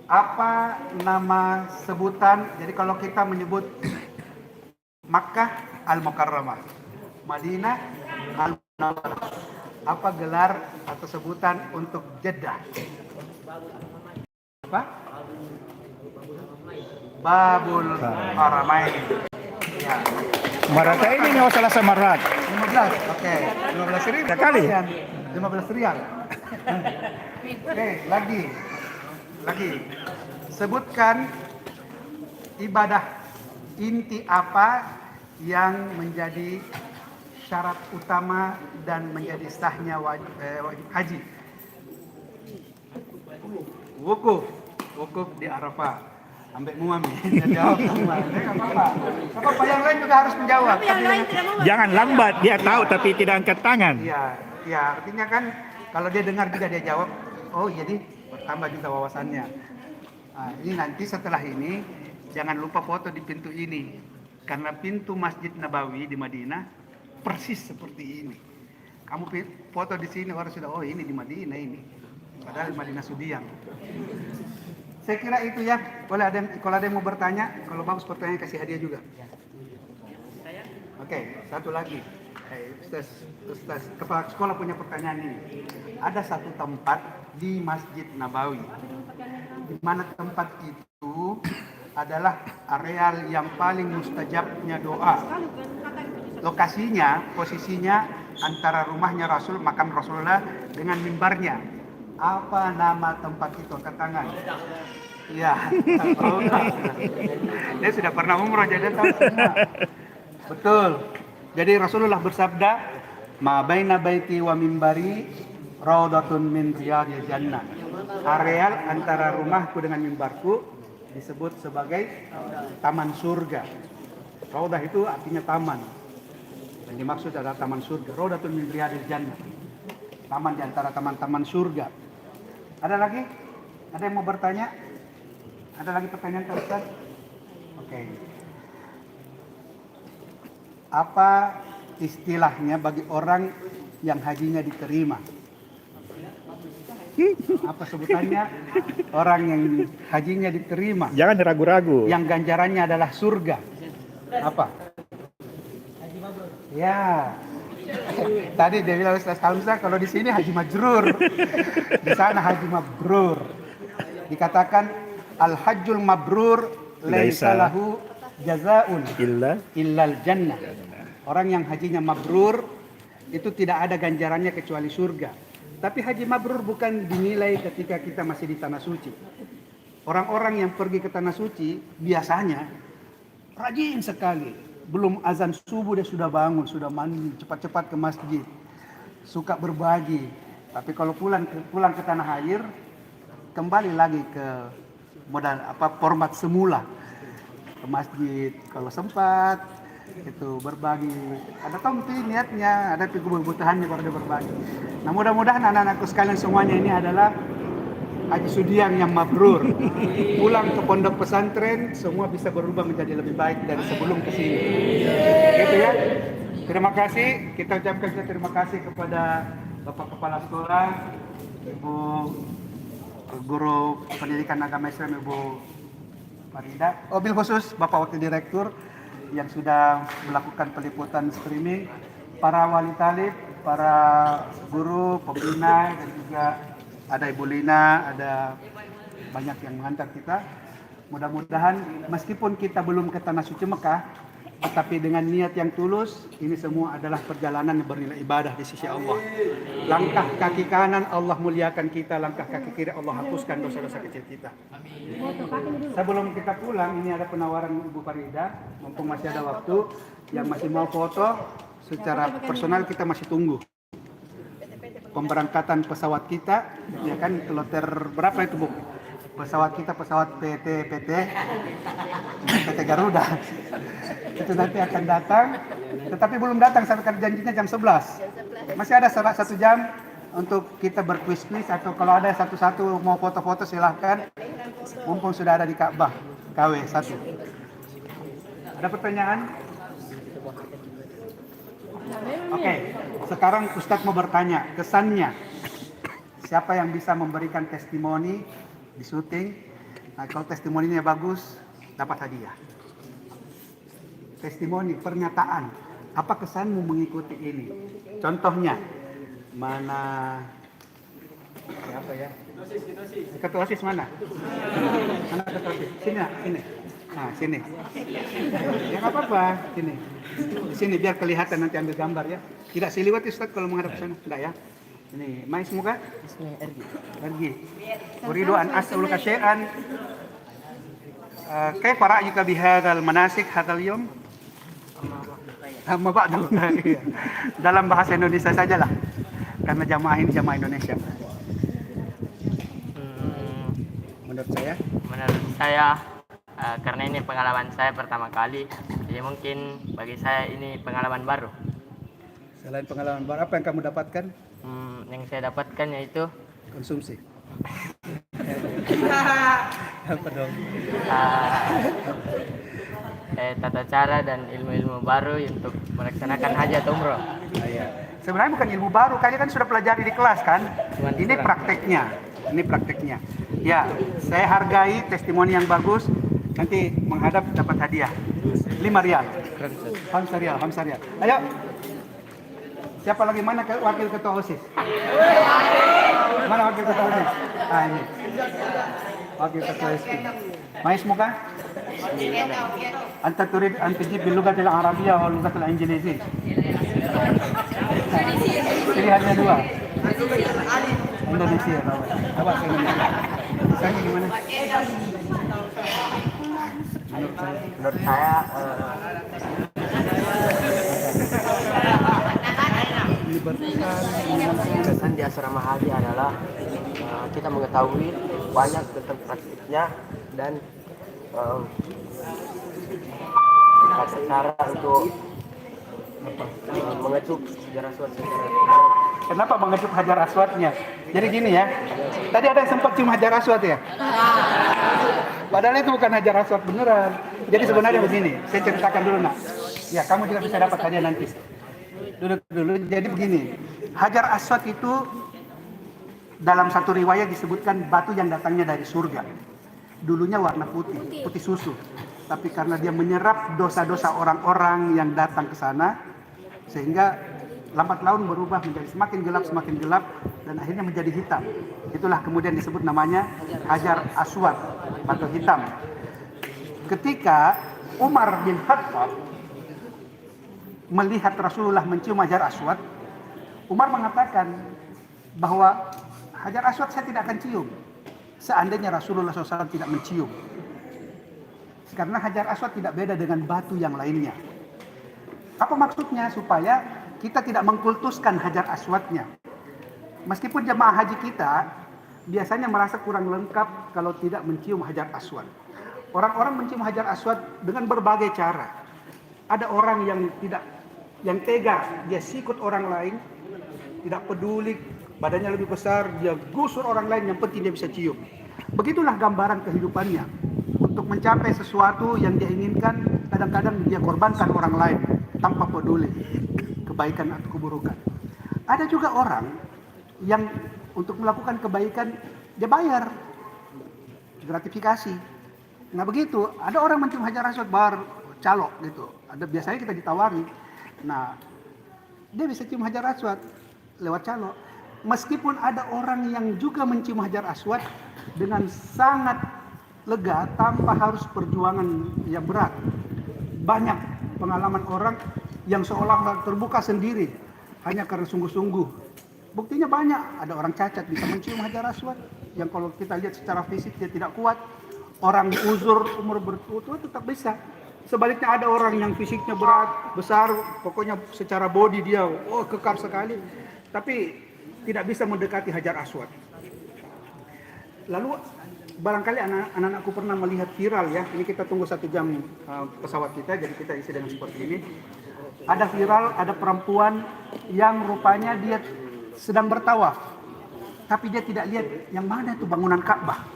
apa nama sebutan? Jadi kalau kita menyebut Makkah Al-Mukarramah, Madinah Al-Munawwarah, apa gelar atau sebutan untuk Jeddah? Apa? Babul Haramain. Ya. Marata ini nggak salah samarat. 15, oke. 15.000 Sekali. 15 rial. Oke, lagi. Sebutkan ibadah inti apa yang menjadi syarat utama dan menjadi sahnya wajib haji. Wukuf di Arafah. Ambek Muami, jawab semua. Enggak apa-apa. Yang lain juga harus menjawab. Tapi yang lain tidak mau. Jangan lambat, dia tahu tapi tidak angkat tangan. Iya, artinya kan kalau dia dengar juga dia jawab, oh jadi bertambah juga wawasannya. Nah, ini nanti setelah ini jangan lupa foto di pintu ini, karena pintu Masjid Nabawi di Madinah persis seperti ini. Kamu foto di sini orang sudah, oh ini di Madinah ini, padahal Madinah Sudiang. Saya kira itu ya. Kalau ada yang mau bertanya, kalau bagus pertanyaan kasih hadiah juga. Oke, satu lagi. Ustaz, kepala sekolah punya pertanyaan ini. Ada satu tempat di Masjid Nabawi, di mana tempat itu adalah areal yang paling mustajabnya doa. Lokasinya, posisinya antara rumahnya Rasul, makam Rasulullah dengan mimbarnya. Apa nama tempat itu? Angkat tangan. Iya. Dia sudah pernah umrah jadi tahu semua. Betul. Jadi Rasulullah bersabda, "Ma baina baiti wa mimbari raudhatun min riyadil jannah." Areal antara rumahku dengan mimbarku disebut sebagai taman surga. Raudah itu artinya taman. Yang dimaksud adalah taman surga. Raudhatun min riyadil jannah. Taman di antara taman-taman surga. Ada lagi? Ada yang mau bertanya? Ada lagi pertanyaan Pak Ustaz? Oke. Apa istilahnya bagi orang yang hajinya diterima? Apa sebutannya? Orang yang hajinya diterima. Jangan ragu-ragu. Yang ganjarannya adalah surga. Apa? Ya. Tadi dia bilang Ustaz Hamzah, kalau di sini haji majrur, di sana haji mabrur. Dikatakan al-hajjul mabrur laisa lahu jazaun illal jannah. Orang yang hajinya mabrur itu tidak ada ganjarannya kecuali surga. Tapi haji mabrur bukan dinilai ketika kita masih di tanah suci. Orang-orang yang pergi ke tanah suci biasanya rajin sekali. Belum azan subuh dia sudah bangun, sudah mandi, cepat-cepat ke masjid. Suka berbagi. Tapi kalau pulang ke tanah air, kembali lagi ke modal format semula. Ke masjid kalau sempat itu berbagi. Ada tahu niatnya, ada kebutuhannya baru dia berbagi. Nah, mudah-mudahan anak-anakku sekalian semuanya ini adalah haji sudiang yang mabrur. Pulang ke pondok pesantren semua bisa berubah menjadi lebih baik dari sebelum ke sini. Gitu ya. Terima kasih. Kita ucapkan terima kasih kepada Bapak Kepala Sekolah, Ibu Guru Pendidikan Agama Islam Ibu Farida. Wabil khusus Bapak Wakil Direktur yang sudah melakukan peliputan streaming, para wali talib, para guru, pembina, dan juga ada Ibu Lina, ada banyak yang mengantar kita. Mudah-mudahan meskipun kita belum ke Tanah Suci Mekah, tetapi dengan niat yang tulus, ini semua adalah perjalanan yang bernilai ibadah di sisi Allah. Langkah kaki kanan Allah muliakan kita, langkah kaki kiri Allah hapuskan dosa-dosa kecil kita. Sebelum kita pulang, ini ada penawaran Ibu Farida, mumpung masih ada waktu, yang masih mau foto secara personal kita masih tunggu. Pemberangkatan pesawat kita, ya kan, kloter berapa itu Bu? pesawat kita pesawat PT Garuda itu nanti akan datang, tetapi belum datang sampai karena janjinya jam 11. Masih ada 1 jam untuk kita berkuis-kuis, atau kalau ada satu-satu mau foto-foto silahkan, mumpung sudah ada di Ka'bah KW1. Ada pertanyaan? Oke, sekarang Ustadz mau bertanya, kesannya siapa yang bisa memberikan testimoni di syuting? Nah, kalau testimoninya bagus, dapat hadiah. Testimoni, pernyataan, apa kesanmu mengikuti ini? Contohnya, mana? Siapa ya? Ketua OSIS mana? Mana ketua OSIS? Sini, sini. Nah, sini. Ya nggak apa-apa, sini. Sini biar kelihatan, nanti ambil gambar ya. Tidak siliwat Ustaz kalau menghadap ke sana, tidak ya? Ini, mai semoga. Ergi. Uridu an as'aluka syai'an. Kaifa ra'yuka bihadzal manasik hadzal yawm? Amma ba'du. Dalam bahasa Indonesia sajalah. Karena jamaah ini jamaah Indonesia. Menurut saya karena ini pengalaman saya pertama kali, jadi mungkin bagi saya ini pengalaman baru. Selain pengalaman baru, apa yang kamu dapatkan? Yang saya dapatkan yaitu Konsumsi. Apa dong? Tata cara dan ilmu-ilmu baru untuk melaksanakan haji atau umroh. Sebenarnya bukan ilmu baru, kalian kan sudah pelajari di kelas kan? Cuman Ini kurang. prakteknya. Ini prakteknya. Ya, saya hargai testimoni yang bagus. Nanti menghadap dapat hadiah 5 rial. Hamsa rial. Ayo. Siapa lagi, mana wakil ketua OSIS? Mana wakil ketua OSIS? Ah, ini. Wakil ketua OSIS. Mais muka? Anta turid an tajib bil lughat al arabiyyah wal lughat al injiliziyah. Pilihannya 2. Indonesia. Coba saya nanya. Saya gimana? Menurut saya kesan di asrama haji adalah kita mengetahui banyak tentang praktiknya dan cara untuk mengetuk Hajar Aswad. Kenapa mengetuk Hajar Aswadnya? Jadi gini ya, tadi ada yang sempat cium Hajar Aswad ya? Padahal itu bukan Hajar Aswad beneran. Jadi sebenarnya begini, saya ceritakan dulu nak. Ya, kamu juga bisa dapat hadiah nanti. Duduk dulu, jadi begini. Hajar Aswad itu dalam satu riwayat disebutkan batu yang datangnya dari surga. Dulunya warna putih, putih susu. Tapi karena dia menyerap dosa-dosa orang-orang yang datang ke sana, sehingga lambat laun berubah menjadi semakin gelap, dan akhirnya menjadi hitam. Itulah kemudian disebut namanya Hajar Aswad, batu hitam. Ketika Umar bin Khattab melihat Rasulullah mencium Hajar Aswad, Umar mengatakan bahwa Hajar Aswad saya tidak akan cium seandainya Rasulullah SAW tidak mencium. Karena Hajar Aswad tidak beda dengan batu yang lainnya. Apa maksudnya? Supaya kita tidak mengkultuskan Hajar Aswadnya. Meskipun jemaah haji kita biasanya merasa kurang lengkap kalau tidak mencium Hajar Aswad. Orang-orang mencium Hajar Aswad dengan berbagai cara. Ada orang yang tega, dia sikut orang lain, tidak peduli, badannya lebih besar, dia gusur orang lain, yang penting dia bisa cium. Begitulah gambaran kehidupannya. Untuk mencapai sesuatu yang dia inginkan, kadang-kadang dia korbankan orang lain tanpa peduli kebaikan atau keburukan. Ada juga orang yang untuk melakukan kebaikan dia bayar gratifikasi. Nah begitu, ada orang mencium Hajar Aswad bar calok gitu. Ada biasanya kita ditawari. Nah, dia bisa cium Hajar Aswad lewat calok. Meskipun ada orang yang juga mencium Hajar Aswad dengan sangat lega tanpa harus perjuangan yang berat. Banyak pengalaman orang yang seolah terbuka sendiri hanya karena sungguh-sungguh. Buktinya banyak. Ada orang cacat bisa mencium Hajar Aswad yang kalau kita lihat secara fisik dia tidak kuat. Orang uzur umur bertua tetap bisa. Sebaliknya ada orang yang fisiknya berat, besar, pokoknya secara body dia kekar sekali, tapi tidak bisa mendekati Hajar Aswad. Lalu barangkali anak-anakku pernah melihat viral ya. Ini kita tunggu 1 jam pesawat kita, jadi kita isi dengan seperti ini. Ada viral, ada perempuan yang rupanya dia sedang bertawaf, tapi dia tidak lihat yang mana itu bangunan Ka'bah.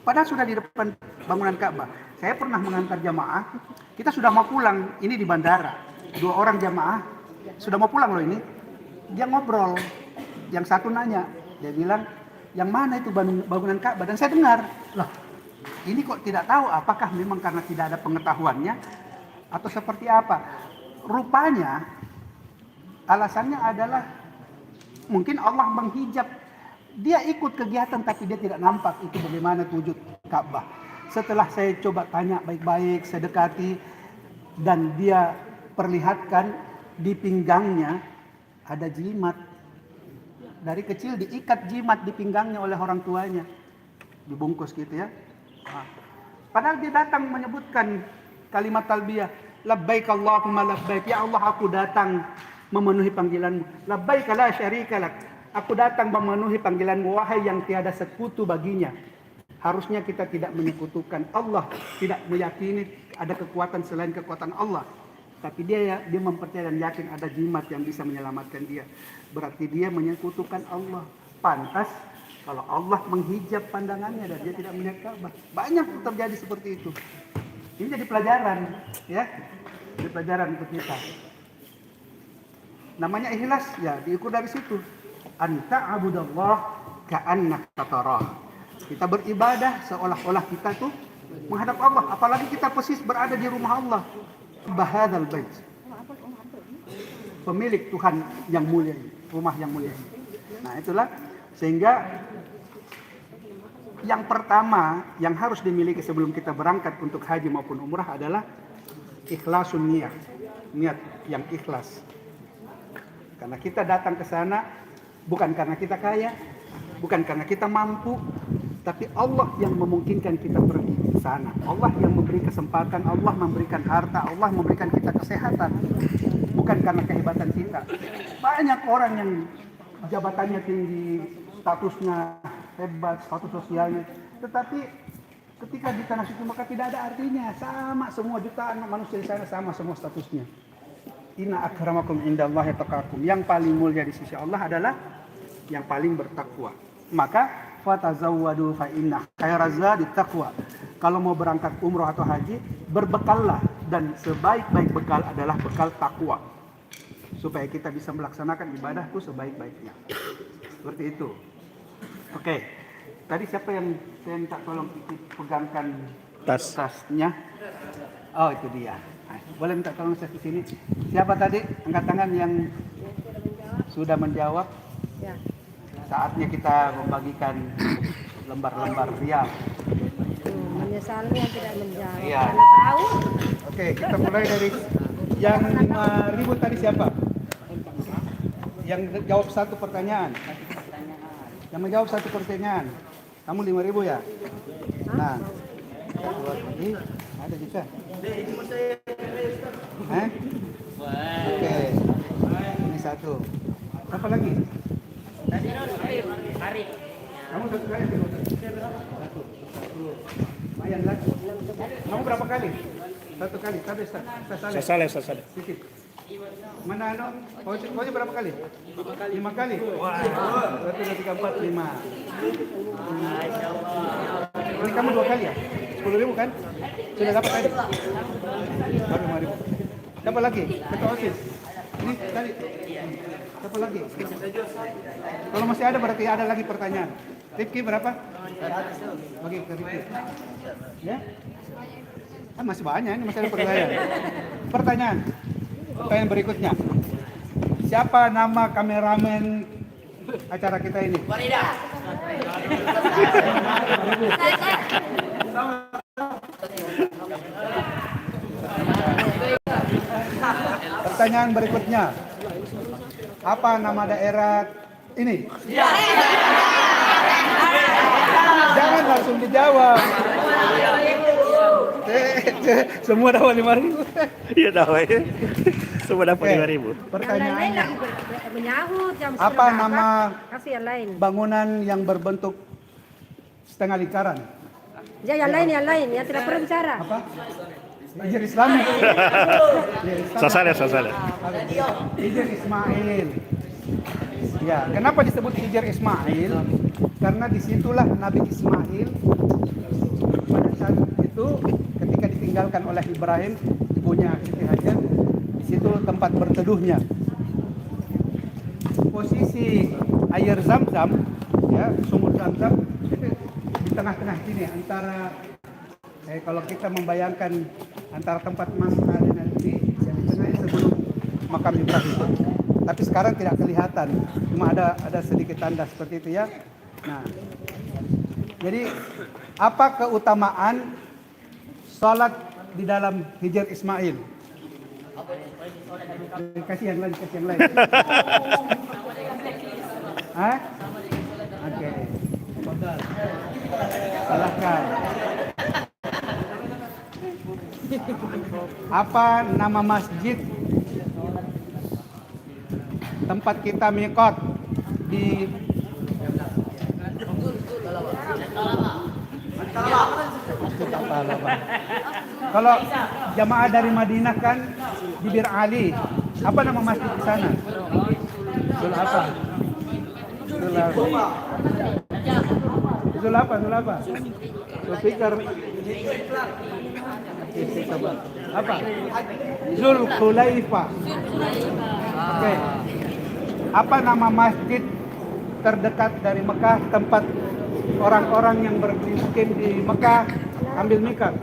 Padahal sudah di depan bangunan Ka'bah. Saya pernah mengantar jamaah, kita sudah mau pulang, ini di bandara. 2 orang jamaah, sudah mau pulang loh ini. Dia ngobrol, yang satu nanya, dia bilang, yang mana itu bangunan Ka'bah? Dan saya dengar, loh ini kok tidak tahu, apakah memang karena tidak ada pengetahuannya, atau seperti apa. Rupanya, alasannya adalah, mungkin Allah menghijab. Dia ikut kegiatan tapi dia tidak nampak itu bagaimana wujud Ka'bah. Setelah saya coba tanya baik-baik, saya dekati, dan dia perlihatkan di pinggangnya ada jimat. Dari kecil diikat jimat di pinggangnya oleh orang tuanya, dibungkus gitu ya. Padahal dia datang menyebutkan kalimat talbiyah, labbaik Allahumma labbaik, ya Allah aku datang memenuhi panggilanmu. Labbaik la syarika lak, aku datang memenuhi panggilanmu, wahai yang tiada sekutu baginya. Harusnya kita tidak menyekutukan Allah, tidak meyakini ada kekuatan selain kekuatan Allah. Tapi dia mempercayai dan yakin ada jimat yang bisa menyelamatkan dia. Berarti dia menyekutukan Allah. Pantas kalau Allah menghijab pandangannya dan dia tidak melihat Ka'bah. Banyak terjadi seperti itu. Ini jadi pelajaran, ya. Jadi pelajaran untuk kita. Namanya ikhlas, ya diukur dari situ. Anta abudallah ka'annaka tarah. Kita beribadah seolah-olah kita tuh menghadap Allah. Apalagi kita persis berada di rumah Allah. Bahadal bait, pemilik Tuhan yang mulia ini, rumah yang mulia ini. Nah itulah, sehingga yang pertama yang harus dimiliki sebelum kita berangkat untuk haji maupun umrah adalah ikhlasun niat, niat yang ikhlas. Karena kita datang ke sana bukan karena kita kaya, bukan karena kita mampu, tapi Allah yang memungkinkan kita pergi ke sana. Allah yang memberi kesempatan, Allah memberikan harta, Allah memberikan kita kesehatan. Bukan karena kehebatan kita. Banyak orang yang jabatannya tinggi, statusnya hebat, status sosialnya, tetapi ketika di tanah suci maka tidak ada artinya. Sama semua, jutaan manusia di sana sama semua statusnya. Inna akramakum indallahi atqakum. Yang paling mulia di sisi Allah adalah yang paling bertakwa. Maka fatazawwadu fa inna khairaz zadi taqwa. Kalau mau berangkat umroh atau haji, berbekallah, dan sebaik-baik bekal adalah bekal takwa. Supaya kita bisa melaksanakan ibadah itu sebaik-baiknya. Seperti itu. Oke. Tadi siapa yang saya minta tolong pegangkan tasnya? Oh, itu dia. Boleh minta tolong saya ke sini. Siapa tadi angkat tangan yang sudah menjawab? Ya. Saatnya kita membagikan lembar-lembar rial. Menyesali yang tidak menjawab. Iya. Karena tahu. Oke, kita mulai dari yang 5.000 tadi siapa? Yang jawab satu pertanyaan. Yang menjawab satu pertanyaan. Kamu 5.000 ya? Nah, ada juga. Oke, ini satu. Apa lagi? Kamu satu kali? Satu. Lumayan lagi. Kamu berapa kali? Satu kali. Saya salah. Sedikit. Mana kau berapa kali? 5 kali. Wah. 1, 2, 3, 4, 5. Ini kamu 2 kali ya? 10.000 kan? Sudah dapat tadi? Baru 5.000. Siapa lagi? Ketua OSIS. Ini tadi. Siapa lagi? Kalau masih ada berarti ada lagi pertanyaan. Rifki berapa? Bagi ke Rifki. Ya? Kan masih banyak, ini masih ada pertanyaan. Pertanyaan berikutnya. Siapa nama kameramen acara kita ini? Pertanyaan berikutnya. Apa nama daerah ini? Jangan langsung dijawab. Semua dapat 5.000. Iya tahu ya. Semua dapat 5.000. Pertanyaannya, Menyahut jam apa nama kasih yang lain. bangunan yang berbentuk setengah lingkaran. Ya, yang lain, yang tidak perlu bicara. Apa? Hijr Islami. Sasale. Hijr Ismail. Ya, kenapa disebut Hijr Ismail? Karena disitulah Nabi Ismail pada saat itu ketika ditinggalkan oleh Ibrahim, ibunya Siti Hajar, di situ tempat berteduhnya. Posisi air Zam-Zam, ya, sumur Zam-Zam itu di tengah-tengah sini antara kalau kita membayangkan antara tempat Mas Ali nanti yang di tengah sebelum makam Ibrahim. Tapi sekarang tidak kelihatan, cuma ada sedikit tanda seperti itu ya. Nah, jadi apa keutamaan sholat di dalam Hijr Ismail? Kasih yang lain. Hah? Oke. Silahkan. Apa nama masjid tempat kita miqat di Kalau jamaah dari Madinah kan di Bir Ali. Apa nama masjid di sana? Zul apa? Zul apa? Zul Fikar. Apa? Zul Khulaifah. Oke. Apa nama masjid terdekat dari Mekah tempat orang-orang yang bermiskin di Mekah ambil miqat?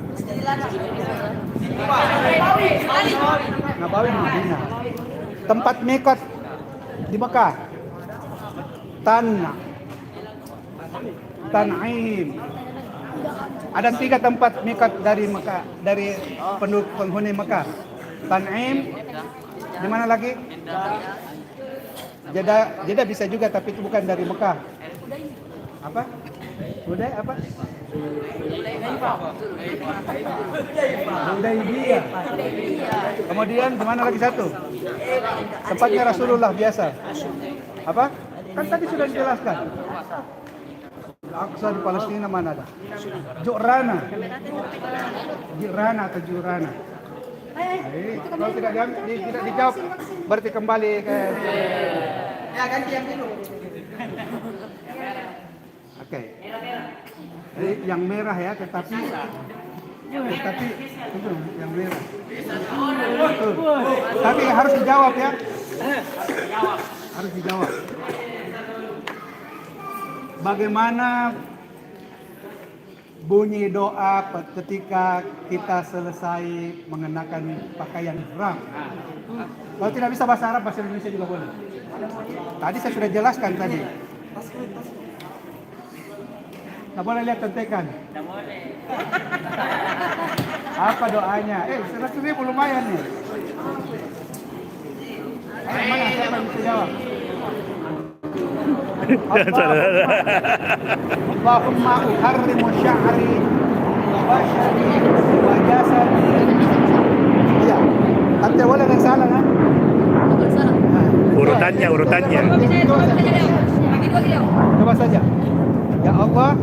Nabawi Madinah. Tempat miqat di Mekah Tan'im. Ada 3 tempat miqat dari Mekah, dari penghuni Mekah. Tan'im, di mana lagi? Jeddah bisa juga, tapi itu bukan dari Mekah. Apa? Apa? Hudaybiyah. Kemudian di mana lagi satu? Tempatnya Rasulullah biasa. Apa? Kan tadi sudah dijelaskan. Aqsa di Palestina mana ada? Jurana atau Jurana. Kalau tidak dijawab, berarti kembali ke. Ya ganti yang dulu. Oke. Jadi yang merah ya, tetapi itu yang merah. Tapi harus dijawab ya. Harus dijawab. Bagaimana bunyi doa ketika kita selesai mengenakan pakaian ihram? Kalau tidak bisa bahasa Arab, bahasa Indonesia juga boleh. Tadi saya sudah jelaskan tadi. Nggak boleh lihat contekan. Apa doanya? 100.000 lumayan nih. Mana siapa yang bisa jawab? Allahumma uharrimu sya'ri wa bashari wa jasadi. Iya. Tapi boleh yang salah kan? Urutannya. Coba saja. Ya Allah,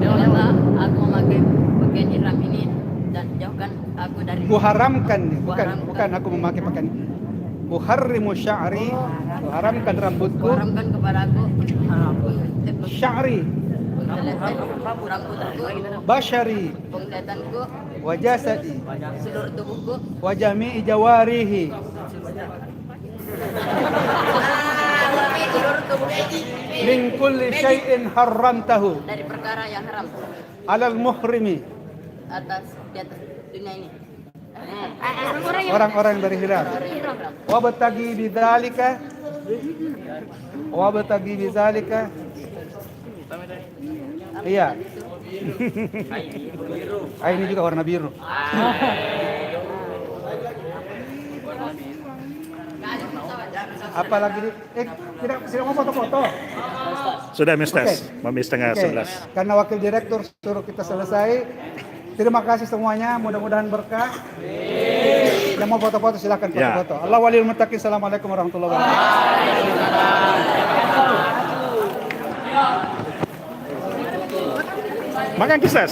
aku memakai pakaian ihram ini dan jauhkan aku dari. kuharamkan nih, bukan aku memakai pakaian. Uharrimu sya'ri, kuharamkan rambutku. Kuharamkan kepada aku Sya'ri, rambutku, bashari, penglihatanku, wa jasadi, seluruh tubuhku, wa jami'i jawarihi. seluruh tubuhku Min kulli syai'in haramtahu dari perkara yang haram alal muhrimi. di atas dunia ini. Orang-orang dari Irak. Wa batagi bidzalika. Iya. Ini juga warna biru. Apalagi tidak mau foto-foto. Sudah Mistas, Oke. Mami setengah Oke. 11. Karena wakil direktur suruh kita selesai. Terima kasih semuanya, mudah-mudahan berkah. Yang mau foto-foto silakan Ya. foto-foto. Allah waliyul muttaqin. Assalamualaikum warahmatullahi wabarakatuh. Makan kistas.